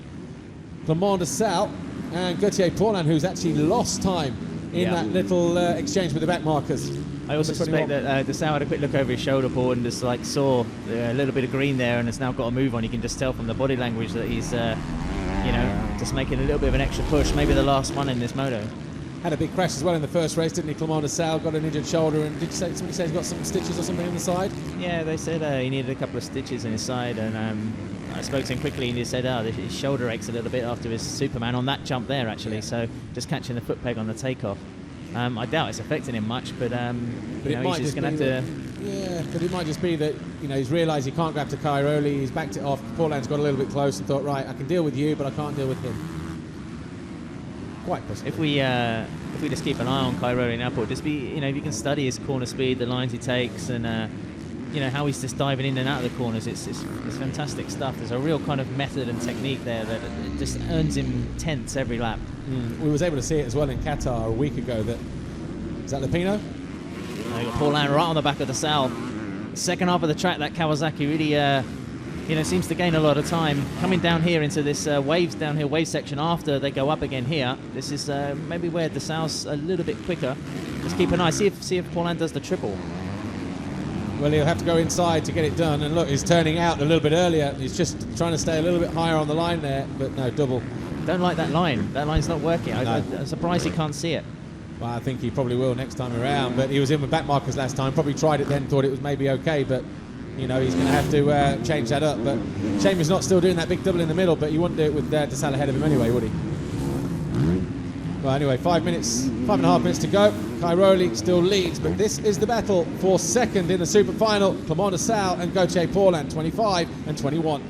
Clement DeSalle and Gauthier Paulin, who's actually lost time in that little exchange with the back markers.
I also suspect that DeSalle had a quick look over his shoulder, Paul, and just saw a little bit of green there, and has now got a move on. You can just tell from the body language that he's, just making a little bit of an extra push. Maybe the last one in this moto.
Had a big crash as well in the first race, didn't he? Clement DeSalle got an injured shoulder, and did you say somebody says he's got some stitches or something in the side?
Yeah, they said he needed a couple of stitches in his side, and I spoke to him quickly, and he said, his shoulder aches a little bit after his Superman on that jump there, actually. Yeah. So just catching the foot peg on the takeoff. I doubt it's affecting him much, but he's just going to have to.
Yeah, but it might just be that he's realised he can't grab to Cairoli. He's backed it off. Paulin's got a little bit close and thought, right, I can deal with you, but I can't deal with him. Quite possible.
If we just keep an eye on Cairoli now, Paul, just be if you can study his corner speed, the lines he takes, and how he's just diving in and out of the corners, it's fantastic stuff. There's a real kind of method and technique there that it just earns him tenths every lap.
We was able to see it as well in Qatar a week ago. Is that Lupino?
You got Paulin right on the back of DeSalle. Second half of the track, that Kawasaki really seems to gain a lot of time. Coming down here into this downhill wave section after they go up again here. This is maybe where DeSalle's a little bit quicker. Just keep an eye, see if Paulin does the triple.
Well, he'll have to go inside to get it done, and look, he's turning out a little bit earlier. He's just trying to stay a little bit higher on the line there, but no, double.
Don't like that line. That line's not working. No. I'm surprised he can't see it.
Well, I think he probably will next time around, but he was in with back markers last time, probably tried it then, thought it was maybe okay, but he's going to have to change that up. But shame he's not still doing that big double in the middle, but he wouldn't do it with DeSalle ahead of him anyway, would he? Well, anyway, 5.5 minutes to go. Cairoli still leads, but this is the battle for second in the super final. Clement DeSalle and Gauthier Paulin, 25 and 21.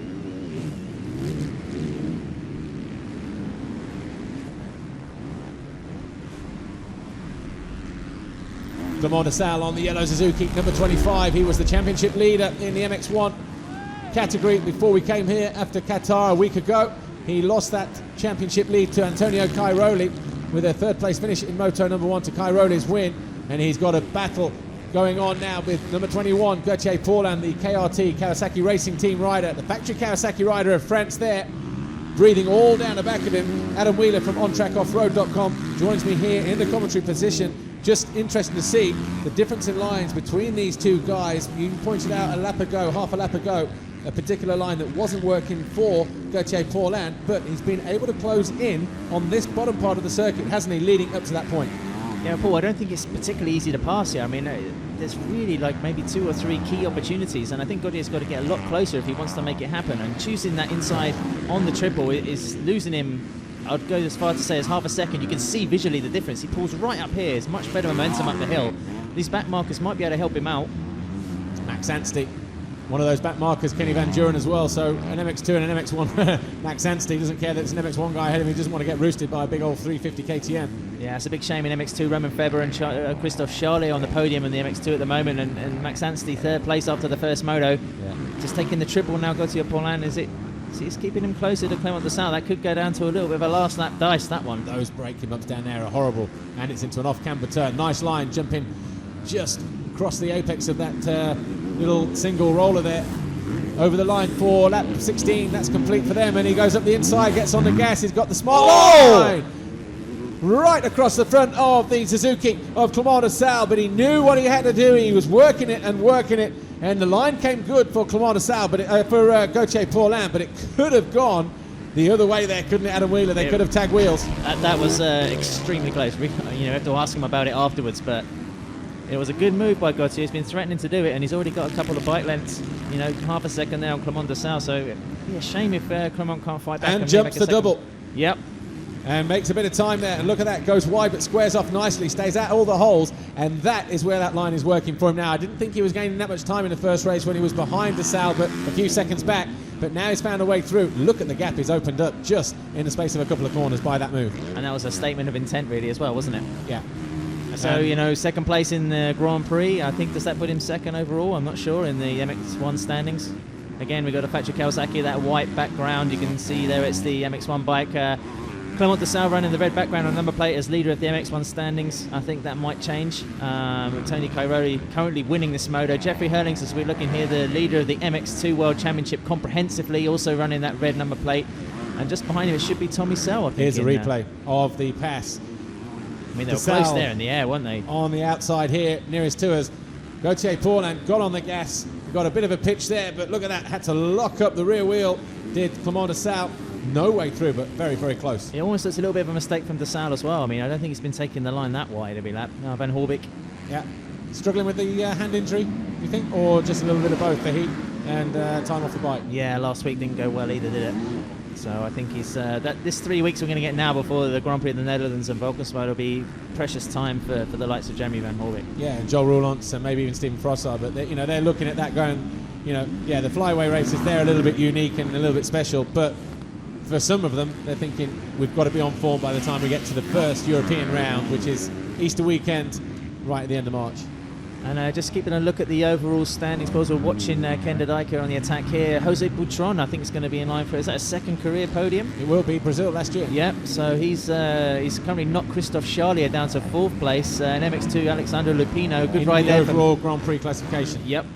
Clement DeSalle on the yellow Suzuki, number 25. He was the championship leader in the MX1 category before we came here after Qatar a week ago. He lost that championship lead to Antonio Cairoli with a third place finish in Moto number 1 to Cairoli's win. And he's got a battle going on now with number 21, Gauthier Paulin, the KRT, Kawasaki Racing Team rider, the factory Kawasaki rider of France there, breathing all down the back of him. Adam Wheeler from OnTrackOffRoad.com joins me here in the commentary position. Just interesting to see the difference in lines between these two guys. You pointed out a lap ago, half a lap ago, a particular line that wasn't working for Gauthier Paulin, but he's been able to close in on this bottom part of the circuit, hasn't he, leading up to that point?
Yeah, Paul, I don't think it's particularly easy to pass here. I mean, there's really like maybe 2 or 3 key opportunities, and I think Gauthier's got to get a lot closer if he wants to make it happen. And choosing that inside on the triple is losing him. I'd go as far to say as half a second. You can see visually the difference. He pulls right up here. It's much better momentum up the hill. These back markers might be able to help him out.
Max Anstey, one of those back markers, Kenny Van Duren as well. So an MX2 and an MX1. Max Anstey doesn't care that it's an MX1 guy ahead of him. He doesn't want to get roosted by a big old 350 KTM.
Yeah, it's a big shame in MX2. Roman Feber and Christophe Charlet on the podium in the MX2 at the moment, and Max Anstey 3rd place after the first moto.
Yeah.
Just taking the triple now. Gauthier Paulin, it's keeping him closer to Clement Desal. That could go down to a little bit of a last lap dice, that one.
Those braking bumps down there are horrible, and it's into an off-camber turn. Nice line, jumping just across the apex of that little single roller there. Over the line for lap 16, that's complete for them, and he goes up the inside, gets on the gas, he's got the smart line right across the front of the Suzuki of Clement Desal, but he knew what he had to do. He was working it, and the line came good for Clement Desal, but for Gauthier Paulin, but it could have gone the other way there, couldn't it, Adam Wheeler? They could have tagged wheels.
That was extremely close. We have to ask him about it afterwards, but it was a good move by Gauthier. He's been threatening to do it, and he's already got a couple of bike lengths, half a second there on Clement Desal, so it'd be a shame if Clement can't fight back.
And jumps the double.
Yep.
And makes a bit of time there, and look at that, goes wide but squares off nicely, stays at all the holes, and that is where that line is working for him now. I didn't think he was gaining that much time in the first race when he was behind Desal, but a few seconds back, but now he's found a way through. Look at the gap he's opened up just in the space of a couple of corners by that move.
And that was a statement of intent really as well, wasn't it?
Yeah.
So, second place in the Grand Prix. I think, does that put him second overall? I'm not sure, in the MX1 standings. Again, we've got a Factory Kawasaki, that white background. You can see there it's the MX1 bike. Clement Desal running the red background on number plate as leader of the MX1 standings. I think that might change. Tony Cairoli currently winning this moto. Jeffrey Hurlings, as we're looking here, the leader of the MX2 World Championship comprehensively, also running that red number plate. And just behind him, it should be Tommy Sell, I think.
Here's a replay of the pass.
I mean, they were close there in the air, weren't they?
On the outside here, nearest to us. Gauthier Paulin got on the gas, got a bit of a pitch there, but look at that, had to lock up the rear wheel, did Clement Desal. No way through, but very, very close.
It almost looks a little bit of a mistake from Desal as well. I mean, I don't think he's been taking the line that wide every lap. Van Hoorbeek.
Yeah. Struggling with the hand injury, you think? Or just a little bit of both, the heat and time off the bike?
Yeah, last week didn't go well either, did it? So I think he's this 3 weeks we're going to get now before the Grand Prix of the Netherlands and Valkenswaard will be precious time for the likes of Jeremy Van Hoorbeek.
Yeah, and Joel Roulance and maybe even Stephen Frossard, but they're looking at that going, the flyaway races, they're a little bit unique and a little bit special, but for some of them, they're thinking we've got to be on form by the time we get to the first European round, which is Easter weekend, right at the end of March.
And just keeping a look at the overall standings, because we're watching Ken de Dijker on the attack here. Jose Butron, I think, is going to be in line for, is that a second career podium?
It will be, Brazil last year.
Yep, so he's currently knocked Christophe Charlier down to 4th place. And MX2, Alexandre Lupino, good ride there.
In the overall Grand Prix classification.
Yep.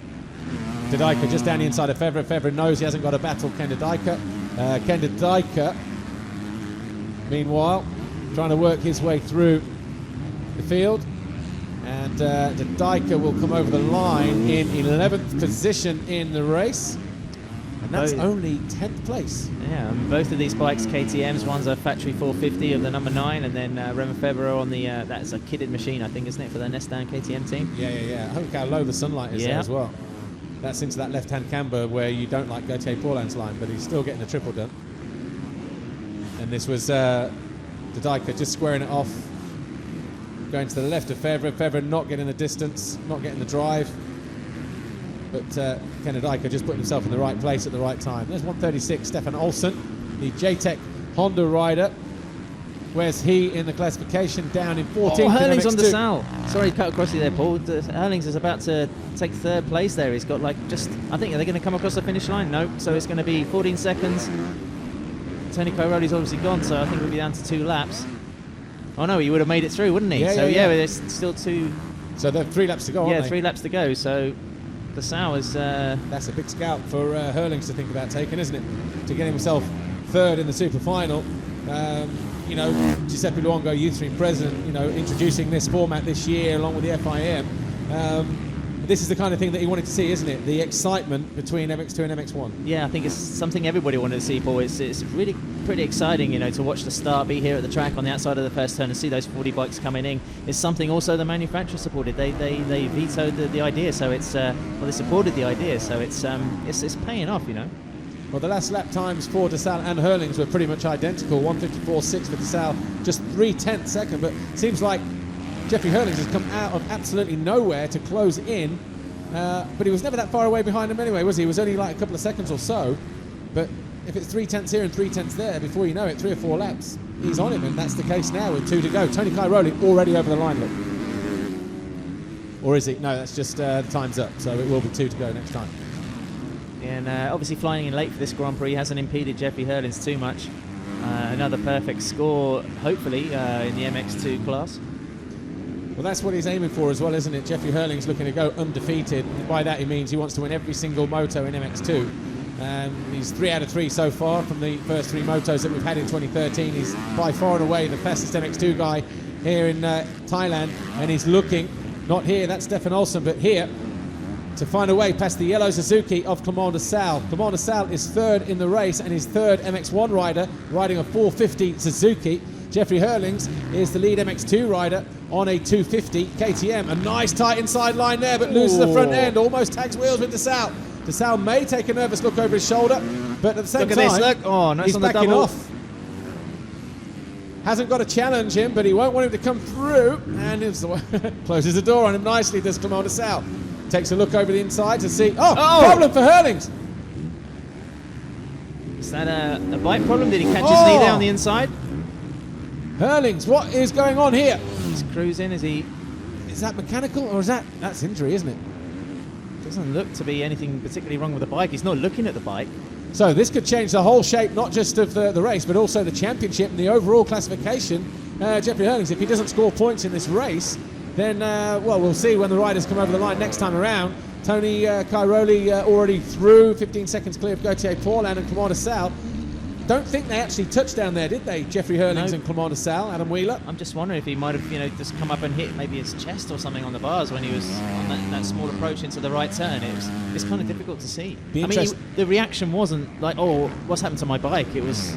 De Dijker just down the inside of Febvre. Febvre knows he hasn't got to battle Ken de Dijker. Ken de Dijker, meanwhile, trying to work his way through the field. And de Dijker will come over the line in 11th position in the race. And that's only 10th place.
Yeah, and both of these bikes KTMs. One's a factory 450 of the number 9, and then Romain Febvre on the, that's a kitted machine, I think, isn't it, for the Nestan KTM team?
Yeah. Look how low the sunlight is there as well. That's into that left-hand camber where you don't like Gauthier Paulin's line, but he's still getting the triple done. And this was de Dijker just squaring it off, going to the left of Febvre. Febvre not getting the distance, not getting the drive. But Ken de Dijker just putting himself in the right place at the right time. There's 136, Stefan Olsen, the JTEC Honda rider. Where's he in the classification? Down in 14th.
Oh, Hurlings on Desal. Sorry, cut across you there, Paul. Hurlings is about to take 3rd place there. He's got I think, are they going to come across the finish line? No. So it's going to be 14 seconds. Tony Cairoli's obviously gone, so I think we'll be down to 2 laps. Oh no, he would have made it through, wouldn't he?
Yeah,
there's still 2.
So there are 3 laps to go, aren't they?
3 laps to go. So Desal is...
That's a big scout for Hurlings to think about taking, isn't it? To get himself 3rd in the super final. Giuseppe Luongo, Youth Stream president, introducing this format this year along with the FIM. this is the kind of thing that he wanted to see, isn't it? The excitement between MX2 and MX1.
Yeah, I think it's something everybody wanted to see, Paul. It's really pretty exciting, to watch the start, be here at the track on the outside of the first turn and see those 40 bikes coming in. It's something also the manufacturer supported. They vetoed the idea, so it's they supported the idea, so it's paying off,
Well, the last lap times for DeSalle and Hurlings were pretty much identical. 1:54.6 for DeSalle, just 0.3 second. But seems like Jeffrey Hurlings has come out of absolutely nowhere to close in. But he was never that far away behind him anyway, was he? He was only like a couple of seconds or so. But if it's 0.3 here and 0.3 there, before you know it, 3 or 4 laps, he's on him. And that's the case now with 2 to go. Tony Cairoli already over the line, look. Or is he? No, that's just the time's up. So it will be 2 to go next time.
And obviously flying in late for this Grand Prix hasn't impeded Jeffrey Hurlings too much. Another perfect score, hopefully, in the MX2 class.
Well, that's what he's aiming for as well, isn't it? Jeffrey Hurlings looking to go undefeated. And by that he means he wants to win every single moto in MX2. He's 3 out of 3 so far from the first 3 motos that we've had in 2013. He's by far and away the fastest MX2 guy here in Thailand. And he's looking, not here, that's Stefan Olsson, but here, to find a way past the yellow Suzuki of Clément DeSalle. Clément DeSalle is 3rd in the race and his 3rd MX1 rider, riding a 450 Suzuki. Jeffrey Hurlings is the lead MX2 rider on a 250 KTM. A nice tight inside line there, but loses the front end, almost tags wheels with DeSalle. DeSalle may take a nervous look over his shoulder, but at the same time,
look. Oh, nice
he's
on the
backing
double.
off. Hasn't got to challenge him, but he won't want him to come through, and closes the door on him nicely, does Clément DeSalle. Takes a look over the inside to see. Oh! Problem for Hurlings.
Is that a bike problem? Did he catch his knee there on the inside?
Hurlings, what is going on here?
He's cruising. Is
that mechanical or that's injury, isn't it?
Doesn't look to be anything particularly wrong with the bike. He's not looking at the bike.
So this could change the whole shape, not just of the race, but also the championship and the overall classification. Jeffrey Hurlings, if he doesn't score points in this race, then, we'll see when the riders come over the line next time around. Tony Cairoli already through, 15 seconds clear of Gauthier Paulin and Clément DeSalle. Don't think they actually touched down there, did they, Jeffrey Hurlings and Clément DeSalle, Adam Wheeler?
I'm just wondering if he might have, just come up and hit maybe his chest or something on the bars when he was on that small approach into the right turn. It's kind of difficult to see. The reaction wasn't like, oh, what's happened to my bike? It was...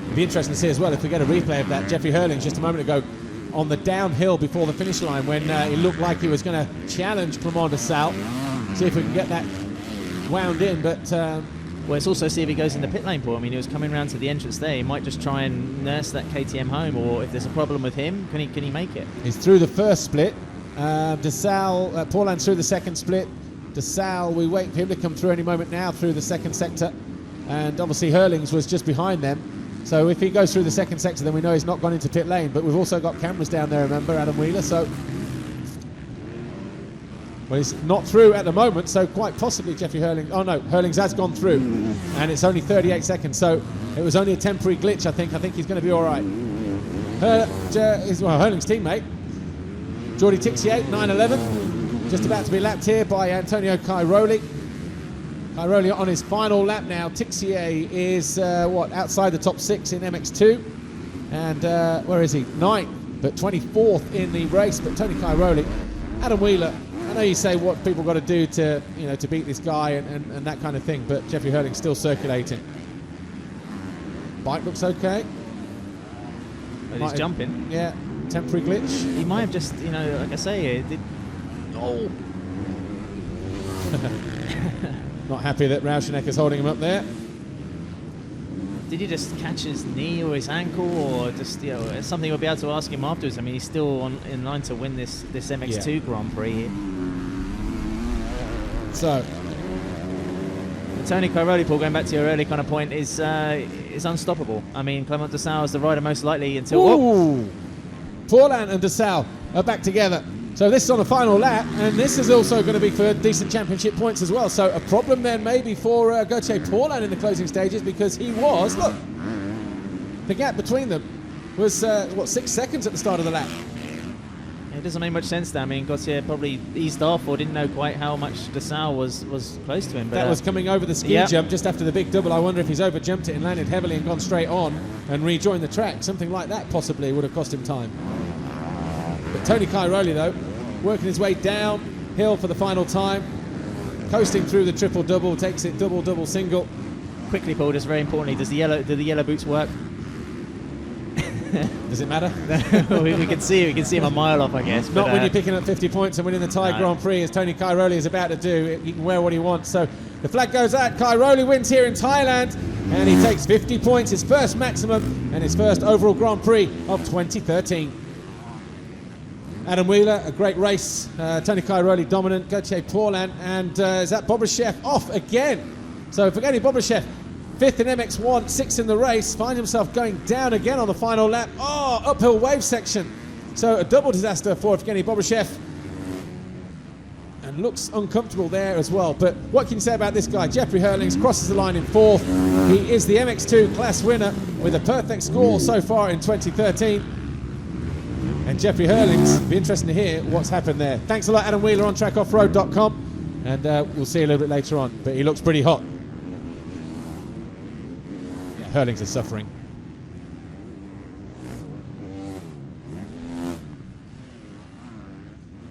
It'd be interesting to see as well if we get a replay of that. Jeffrey Hurlings just a moment ago on the downhill before the finish line when he looked like he was going to challenge Clément DeSalle. See if we can get that wound in, but...
Well, it's also see if he goes in the pit lane, Paul. I mean, he was coming around to the entrance there. He might just try and nurse that KTM home, or if there's a problem with him, can he make it?
He's through the first split. DeSalle, Paulin's through the second split. DeSalle, we wait for him to come through any moment now through the second sector. And obviously Hurlings was just behind them. So if he goes through the second sector, then we know he's not gone into pit lane. But we've also got cameras down there, remember, Adam Wheeler. So, well, he's not through at the moment, so quite possibly Jeffrey Hurlings... Oh, no, Hurlings has gone through, and it's only 38 seconds, so it was only a temporary glitch, I think. I think he's going to be all right. Hurlings' teammate, Jordi Tixier, 9:11, just about to be lapped here by Antonio Cairoli. Cairoli on his final lap now. Tixier is, outside the top 6 in MX2, and where is he? 9th, but 24th in the race, but Tony Cairoli, Adam Wheeler... I know you say what people got to do to, to beat this guy and that kind of thing, but Jeffrey Hurlings still circulating. Bike looks okay.
Well, he's jumping.
Yeah, temporary glitch.
He might have just, like I say, it did. Oh.
Not happy that Rauscheneck is holding him up there.
Did he just catch his knee or his ankle, or just, it's something we'll be able to ask him afterwards. I mean, he's still in line to win this MX2 Grand Prix here.
So,
Tony Cairoli, Paul, going back to your early kind of point, is unstoppable. I mean, Clément DeSalle is the rider most likely until...
Ooh! Paulin and DeSalle are back together. So this is on the final lap, and this is also going to be for decent championship points as well. So a problem then maybe for Gauthier Paulin in the closing stages, because he was, look, the gap between them was, 6 seconds at the start of the lap.
It doesn't make much sense there. I mean, Gauthier probably eased off or didn't know quite how much DeSalle was close to him. But
that was coming over the ski jump just after the big double. I wonder if he's over-jumped it and landed heavily and gone straight on and rejoined the track. Something like that possibly would have cost him time. But Tony Cairoli, though, working his way down hill for the final time. Coasting through the triple-double, takes it double-double single.
Quickly, Paul, just very importantly, do the yellow boots work?
Does it matter?
we can see him a mile off, I guess.
Not when you're picking up 50 points and winning the Thai Grand Prix, as Tony Cairoli is about to do. He can wear what he wants. So the flag goes out. Cairoli wins here in Thailand, and he takes 50 points, his first maximum, and his first overall Grand Prix of 2013. Adam Wheeler, a great race. Tony Cairoli dominant. Gauthier Paulin, and Zat Bobryshev off again. So Evgeny Bobryshev, 5th in MX1, 6th in the race, finds himself going down again on the final lap. Oh, uphill wave section. So a double disaster for Evgeny Bobryshev. And looks uncomfortable there as well. But what can you say about this guy? Jeffrey Hurlings crosses the line in 4th. He is the MX2 class winner with a perfect score so far in 2013. And Jeffrey Hurlings, be interesting to hear what's happened there. Thanks a lot, Adam Wheeler, on trackoffroad.com. And we'll see you a little bit later on. But he looks pretty hot. Hurlings is suffering.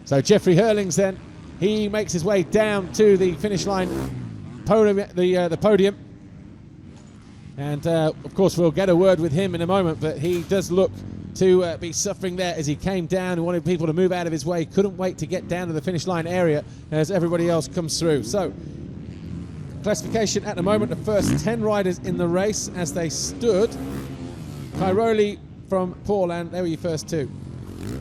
So Jeffrey Hurlings then, he makes his way down to the finish line podium, the podium. And of course we'll get a word with him in a moment, but he does look to be suffering there as he came down and wanted people to move out of his way. Couldn't wait to get down to the finish line area as everybody else comes through. So classification at the moment, the first 10 riders in the race as they stood. Cairoli from Paulin, they were your first two.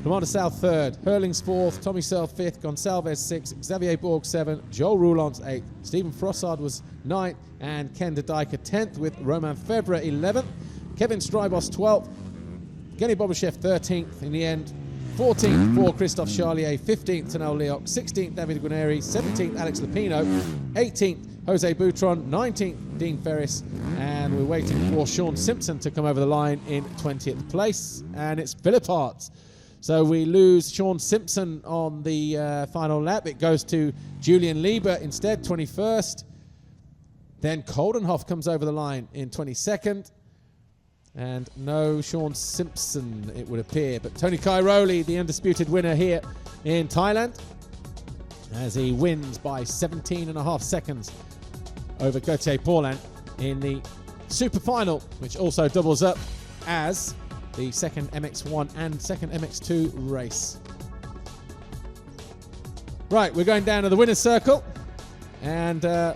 Lamar de Sal 3rd, Hurlings 4th, Tommy Searle 5th, Gonçalves 6th, Xavier Borg 7th, Joel Roulans 8th, Stephen Frossard was 9th, and Ken de Dijker 10th with Romain Febvre 11th, Kevin Strybos 12th, Evgeny Bobryshev 13th in the end, 14th for Christophe Charlier, 15th Tanel Leoc, 16th David Guarneri, 17th Alex Lupino, 18th Jose Boutron, 19th Dean Ferris, and we're waiting for Sean Simpson to come over the line in 20th place, and it's Philipp Hartz. So we lose Sean Simpson on the final lap. It goes to Julian Lieber instead, 21st. Then Coldenhoff comes over the line in 22nd. And no Sean Simpson, it would appear. But Tony Cairoli, the undisputed winner here in Thailand, as he wins by 17.5 seconds over Gauthier Paulin in the super final, which also doubles up as the second MX1 and second MX2 race. Right, we're going down to the winner's circle, and the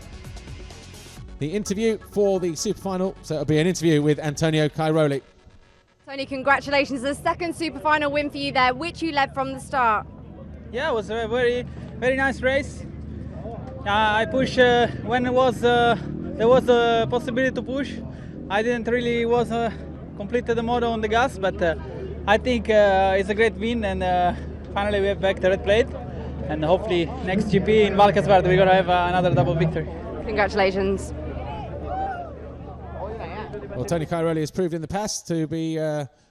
interview for the super final. So it'll be an interview with Antonio Cairoli.
Tony, congratulations. The second super final win for you there, which you led from the start.
Yeah, it was a very, very nice race. I pushed when there was a possibility to push. I didn't really completed the motor on the gas, but I think it's a great win, and finally we have back the red plate, and hopefully next GP in Valkenswaard we're gonna have another double victory.
Congratulations.
Well, Tony Cairoli has proved in the past to be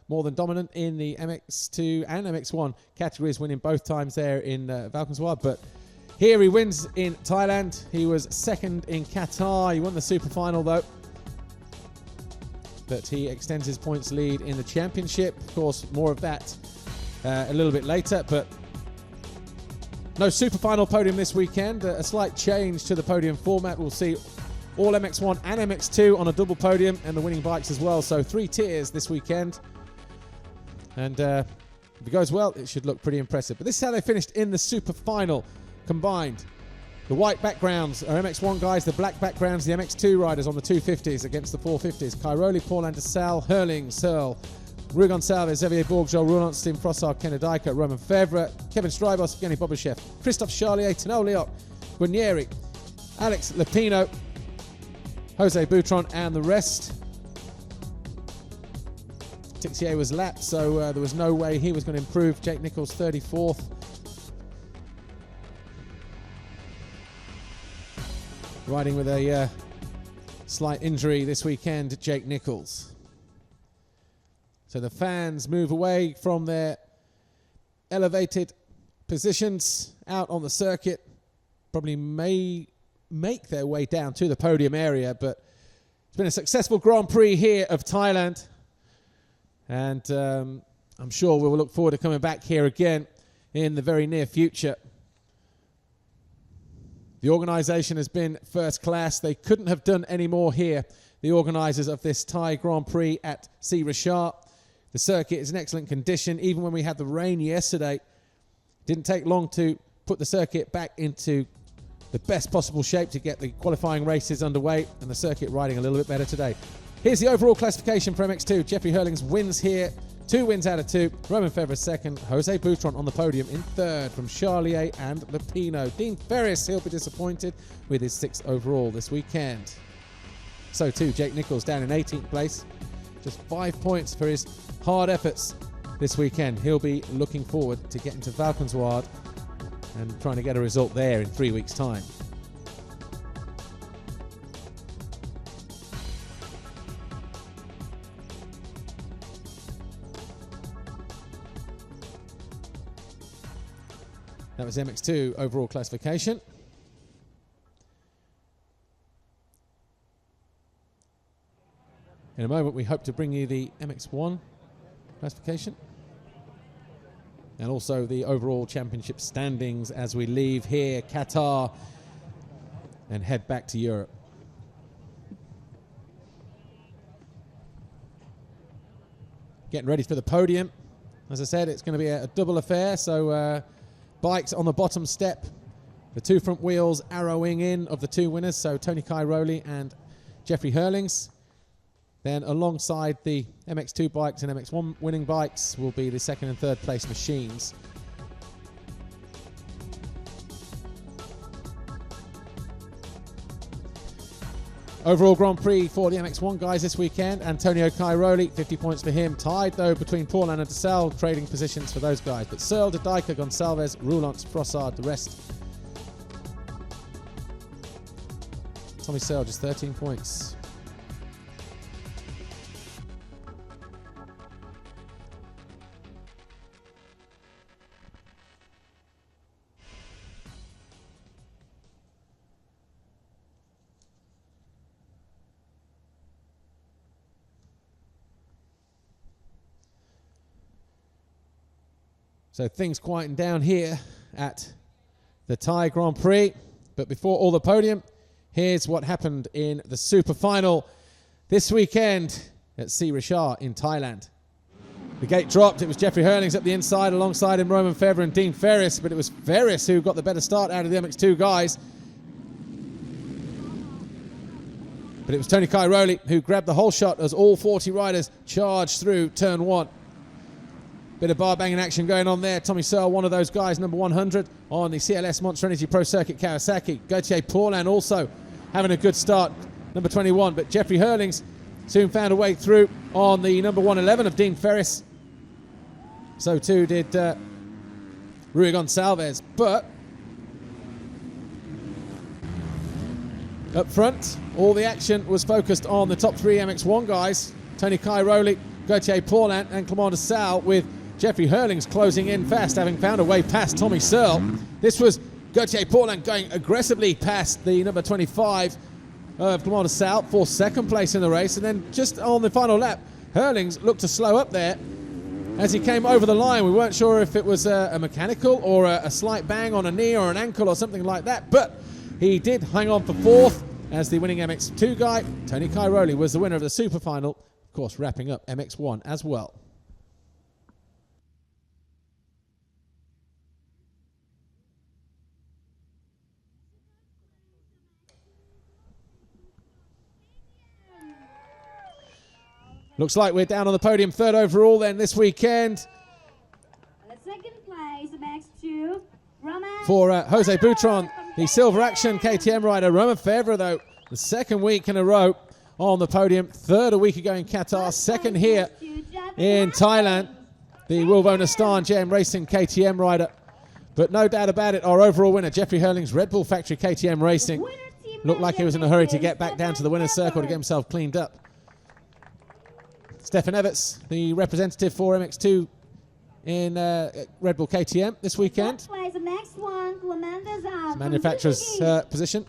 more than dominant in the MX2 and MX1 categories, winning both times there in Valkenswaard. But here he wins in Thailand. He was second in Qatar. He won the super final though. But he extends his points lead in the championship. Of course, more of that a little bit later. But no super final podium this weekend. A slight change to the podium format. We'll see all MX1 and MX2 on a double podium, and the winning bikes as well. So 3 tiers this weekend. And if it goes well, it should look pretty impressive. But this is how they finished in the super final combined. The white backgrounds are MX1 guys, the black backgrounds, the MX2 riders on the 250s against the 450s. Cairoli, Paulin de Sal, Hurlings, Searle, Rui Gonçalves, Xavier Borg, Joel Roulans, Stephen Frossard, Ken de Dijker, Romain Febvre, Kevin Strybos, Evgeny Bobryshev, Christophe Charlier, Tanel Leoc, Guarneri, Alex Lupino, Jose Boutron, and the rest. Tixier was lapped, so there was no way he was going to improve. Jake Nichols, 34th. Riding with a slight injury this weekend, Jake Nichols. So the fans move away from their elevated positions out on the circuit. Probably may make their way down to the podium area, but it's been a successful Grand Prix here of Thailand. And I'm sure we will look forward to coming back here again in the very near future. The organisation has been first class. They couldn't have done any more here, the organisers of this Thai Grand Prix at C. Richard. The circuit is in excellent condition. Even when we had the rain yesterday, didn't take long to put the circuit back into the best possible shape to get the qualifying races underway, and the circuit riding a little bit better today. Here's the overall classification for MX2. Jeffrey Hurlings wins here. 2 wins out of 2. Romain Febvre second. Jose Boutron on the podium in third from Charlier and Lupino. Dean Ferris, he'll be disappointed with his 6th overall this weekend. So too, Jake Nichols down in 18th place. Just 5 points for his hard efforts this weekend. He'll be looking forward to getting to Valkenswaard and trying to get a result there in 3 weeks' time. That was MX2 overall classification. In a moment, we hope to bring you the MX1 classification and also the overall championship standings as we leave here, Qatar, and head back to Europe. Getting ready for the podium. As I said, it's going to be a double affair, so bikes on the bottom step, the 2 front wheels arrowing in of the 2 winners, so Tony Cairoli and Jeffrey Hurlings. Then alongside the MX2 bikes and MX1 winning bikes will be the 2nd and 3rd place machines. Overall Grand Prix for the MX1 guys this weekend. Antonio Cairoli, 50 points for him. Tied though between Paul and Dessel, trading positions for those guys. But Searle, De Dijker, Gonçalves, Roulant, Frossard, the rest. Tommy Searle just 13 points. So things quieten down here at the Thai Grand Prix. But before all the podium, here's what happened in the super final this weekend at C. Richard in Thailand. The gate dropped. It was Jeffrey Hurlings up the inside. Alongside him, Romain Febvre and Dean Ferris. But it was Ferris who got the better start out of the MX2 guys. But it was Tony Cairoli who grabbed the whole shot as all 40 riders charged through turn 1. Bit of bar banging action going on there. Tommy Searle, one of those guys, number 100 on the CLS Monster Energy Pro Circuit Kawasaki. Gauthier Paulin also having a good start, number 21. But Jeffrey Hurlings soon found a way through on the number 111 of Dean Ferris. So too did Rui Gonçalves. But up front, all the action was focused on the top 3 MX1 guys. Tony Cairoli, Gauthier Paulin and Clément Dessal, with Jeffrey Hurlings closing in fast, having found a way past Tommy Searle. This was Gauthier Paulin going aggressively past the number 25 of Clément Dessal for 2nd place in the race. And then just on the final lap, Hurlings looked to slow up there as he came over the line. We weren't sure if it was a mechanical or a slight bang on a knee or an ankle or something like that. But he did hang on for 4th as the winning MX2 guy. Tony Cairoli was the winner of the super final. Of course, wrapping up MX1 as well. Looks like we're down on the podium, 3rd overall then this weekend.
The 2nd place, MX2, Romain
for Jose Boutron, the silver action KTM rider. Romain Febvre, though, the 2nd week in a row on the podium. 3rd a week ago in Qatar, 2nd here in Thailand. The Wilvo Nastan JM Racing KTM rider. But no doubt about it, our overall winner, Jeffrey Hurlings, Red Bull Factory KTM Racing. Looked like he was in a hurry to get back down to the winner's circle to get himself cleaned up. Stefan Everts, the representative for MX2 in Red Bull KTM this weekend. Manufacturer's position.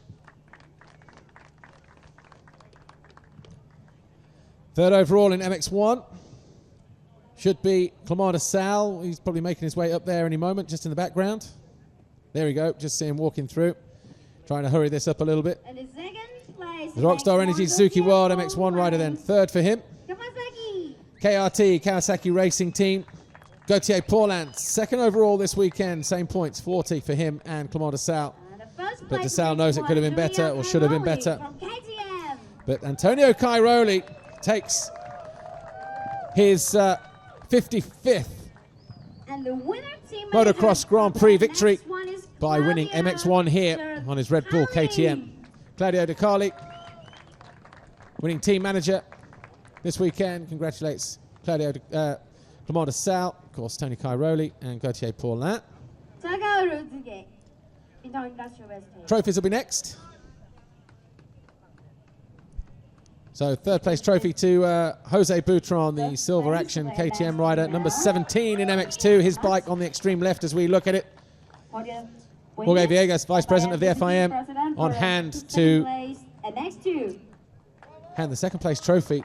3rd overall in MX1 should be Clément Dessal. He's probably making his way up there any moment, just in the background. There we go, just see him walking through. Trying to hurry this up a little bit.
And the second place.
The Rockstar Energy Suzuki World MX1 rider then. Third for him.
Kawasaki.
KRT, Kawasaki Racing Team. Gauthier Paulin, second overall this weekend. Same points, 40 for him and Clément Desal. But Desal knows it could have been better or should have been better. But Antonio Cairoli takes his 55th
And the winner
Motocross Grand Prix victory by winning MX1 here on his Red Bull KTM. Claudio De Carli, winning team manager this weekend, congratulates Clément Desal, of course Tony Cairoli and Gauthier Paulin. Trophies will be next. So third place trophy to Jose Boutron, the Silver Action KTM rider, number 17 in MX2, his bike on the extreme left as we look at it. Jorge Villegas, Vice President of the FIM, on hand to hand the second place trophy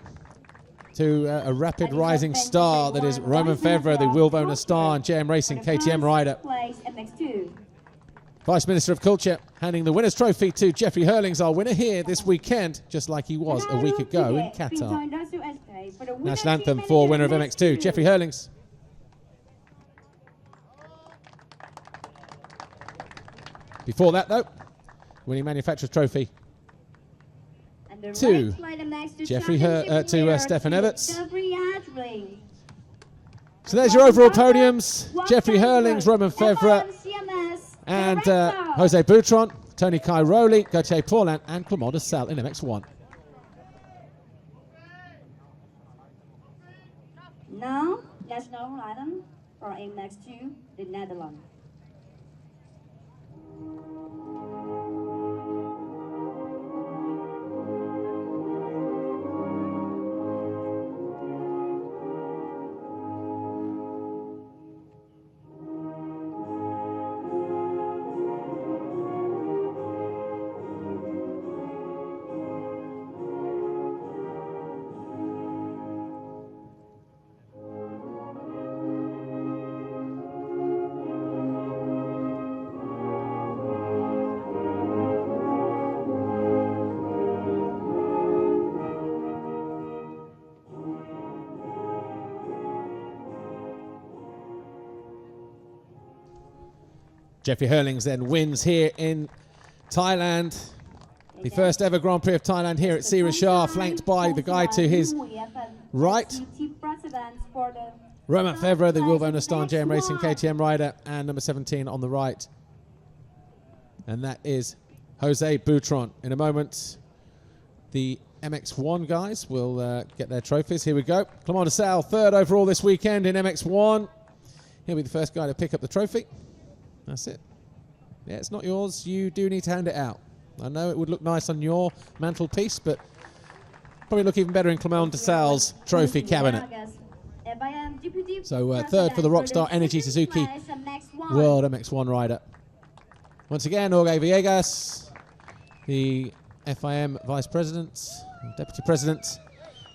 to a rapid rising star that is Romain Febvre, the Wilvo Nastar and JM Racing KTM rider. Vice Minister of Culture handing the winner's trophy to Jeffrey Hurlings, our winner here this weekend, just like he was a week ago in Qatar. National anthem for winner of MX2, Jeffrey Hurlings. Before that, though, winning manufacturer's trophy to Stefan Everts. So there's your overall podiums: Jeffrey Hurlings, Romain Febvre, and Jose Boutron, Tony Cairoli, Gauthier Paulin, and Clément Desal in MX1.
Now, national item for MX2, the Netherlands.
Jeffrey Hurlings then wins here in Thailand. The first ever Grand Prix of Thailand here at Sri Shah, flanked by the guy to his right, Romain Febvre, the Wilvo Nastar JM Racing KTM rider, and number 17 on the right. And that is Jose Boutron. In a moment, the MX1 guys will get their trophies. Here we go. Clément Desal, third overall this weekend in MX1. He'll be the first guy to pick up the trophy. That's it. Yeah, it's not yours. You do need to hand it out. I know it would look nice on your mantelpiece, but probably look even better in Clément Desal's trophy cabinet. So third for the Rockstar Energy Suzuki World MX1 rider. Once again, Jorge Villegas, the FIM Vice President, Deputy President,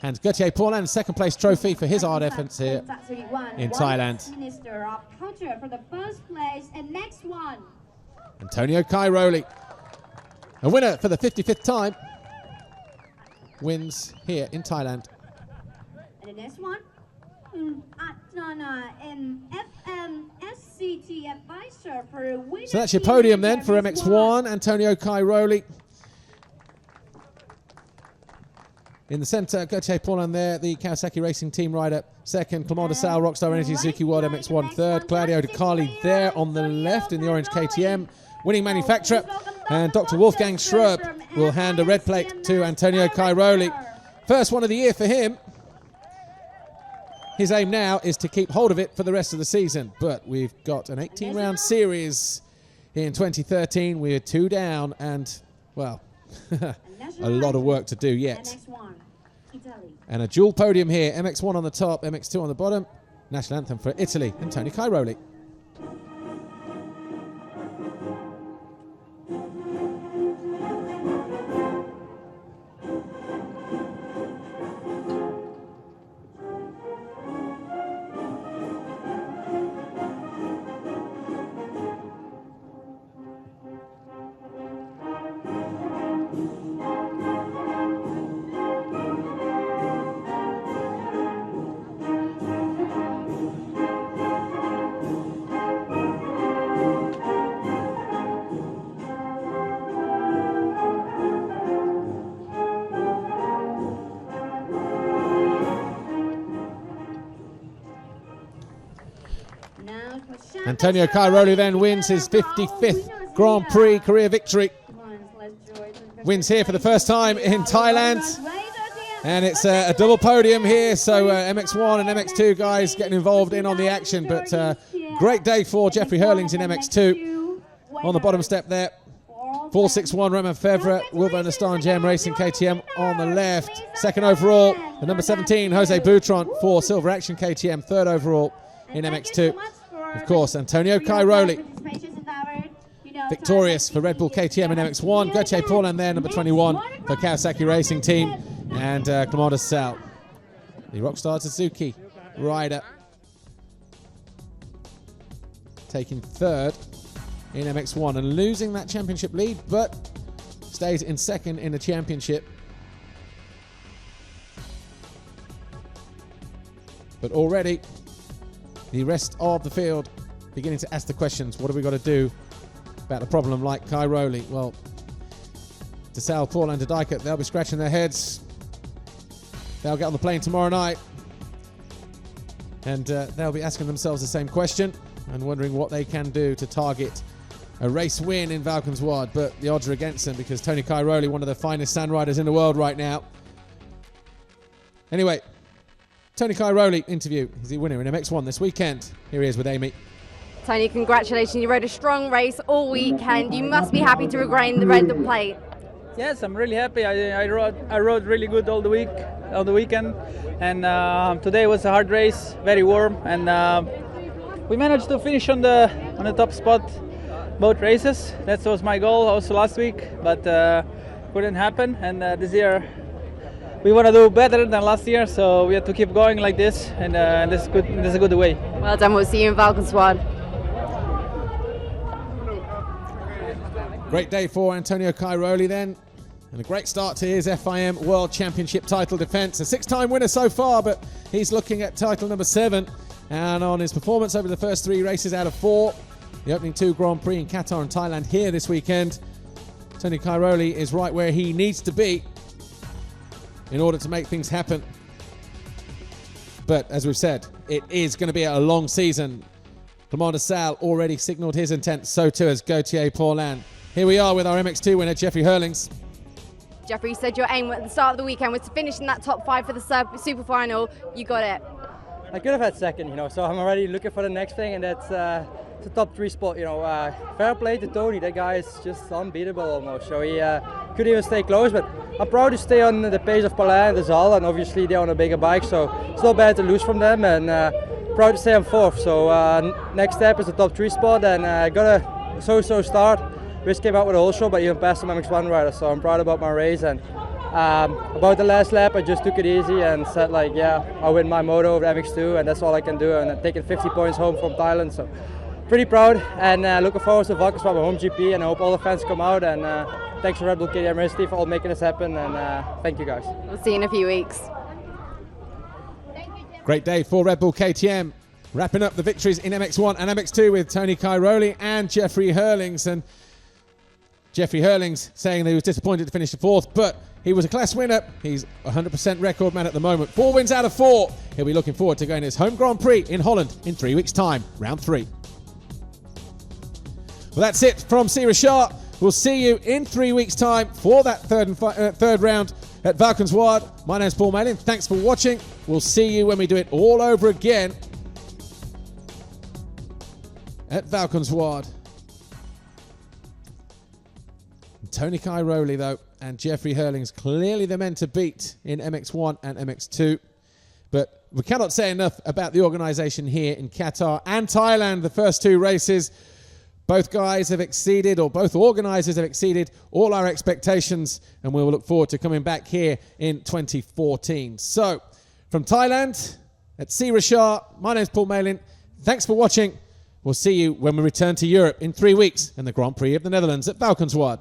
hands Gauthier Paulin second place trophy for his hard efforts here in Thailand.
Minister of Culture for the first place and next one.
Antonio Cairoli, a winner for the 55th time, wins here in Thailand.
And the next one, Atana and FMSCT advisor for winner.
So that's your podium then for MX1, Antonio Cairoli. In the centre, Gauthier Paulin there, the Kawasaki Racing Team rider. Second, Clément Desal, Rockstar Energy Suzuki World MX1. Third, Claudio De Carli there on the left in the orange KTM. Winning manufacturer. And Dr. Wolfgang Schrub will hand a red plate to Antonio Cairoli. First one of the year for him. His aim now is to keep hold of it for the rest of the season. But we've got an 18-round series in 2013. We're 2 down and, well, a lot of work to do yet. And a dual podium here, MX1 on the top, MX2 on the bottom. National anthem for Italy and Tony Cairoli. Antonio Cairoli then wins his 55th Grand Prix career victory. Wins here for the first time in Thailand. And it's a double podium here, so MX1 and MX2 guys getting involved in on the action. But great day for Jeffrey Hurlings in MX2. On the bottom step there, 461 Romain Fevre, Will Van der Star and JM Racing KTM on the left. Second overall, the number 17, Jose Boutron for Silver Action KTM. Third overall in MX2. Of course, Antonio Cairoli, victorious for Red Bull KTM in MX1. Gauthier Paulin there, number 21 for Kawasaki Racing Team. And Clément de Sales, the Rockstar Suzuki rider, taking third in MX1 and losing that championship lead, but stays in second in the championship. But already, the rest of the field beginning to ask the questions, what have we got to do about the problem like Cairoli? Well, de Sales, Paulin, de Dijkert, they'll be scratching their heads. They'll get on the plane tomorrow night and they'll be asking themselves the same question and wondering what they can do to target a race win in Valkenswaard. But the odds are against them because Tony Cairoli, one of the finest sand riders in the world right now. Anyway, Tony Cairoli interview. He's the winner in MX1 this weekend. Here he is with Amy.
Tony, congratulations. You rode a strong race all weekend. You must be happy to regain the red plate.
Yes, I'm really happy. I rode really good all the weekend, and today was a hard race, very warm, and we managed to finish on the top spot both races. That was my goal also last week, but couldn't happen. And this year we want to do better than last year, so we have to keep going like this, and this is good. This is a good way.
Well done. We'll see you in Valkenswaard.
Great day for Antonio Cairoli then, and a great start to his FIM World Championship title defence. A 6-time winner so far, but he's looking at title number 7. And on his performance over the first 3 races out of 4, the opening 2 Grand Prix in Qatar and Thailand here this weekend, Tony Cairoli is right where he needs to be in order to make things happen. But as we've said, it is going to be a long season. Clément de Sales already signalled his intent, so too has Gauthier Paulin. Here we are with our MX2 winner, Jeffrey Hurlings.
Jeffrey, you said your aim at the start of the weekend was to finish in that top 5 for the super final. You got it.
I could have had second, so I'm already looking for the next thing, and that's the top 3 spot. Fair play to Tony. That guy is just unbeatable almost. So he could even stay close, but I'm proud to stay on the pace of Paulin and de Sales, and obviously they're on a bigger bike, so it's not bad to lose from them, and proud to stay on 4th. So next step is the top 3 spot, and got a so-so start. Just came out with a whole show, but even past some MX1 riders, so I'm proud about my race. And about the last lap, I just took it easy and said I'll win my moto over MX2, and that's all I can do. And I'm taking 50 points home from Thailand, so pretty proud. And looking forward to Valkenswaard, my home GP, and I hope all the fans come out. And thanks to Red Bull KTM Racing for all making this happen, and thank you guys.
We'll see you in a few weeks.
Great day for Red Bull KTM. Wrapping up the victories in MX1 and MX2 with Tony Cairoli and Jeffrey Hurlings. And Jeffrey Hurlings saying that he was disappointed to finish the 4th, but he was a class winner. He's 100% record man at the moment. 4 wins out of 4. He'll be looking forward to going to his home Grand Prix in Holland in 3 weeks' time, round 3. Well, that's it from C. Richard. We'll see you in 3 weeks' time for that third round at Valkenswaard. My name's Paul Malin. Thanks for watching. We'll see you when we do it all over again at Valkenswaard. Tony Cairoli, though, and Jeffrey Hurlings, clearly the men to beat in MX1 and MX2. But we cannot say enough about the organisation here in Qatar and Thailand, the first 2 races. Both guys have exceeded, or both organisers have exceeded all our expectations, and we will look forward to coming back here in 2014. So, from Thailand, at C. Richard, my name's Paul Malin. Thanks for watching. We'll see you when we return to Europe in 3 weeks in the Grand Prix of the Netherlands at Valkenswaard.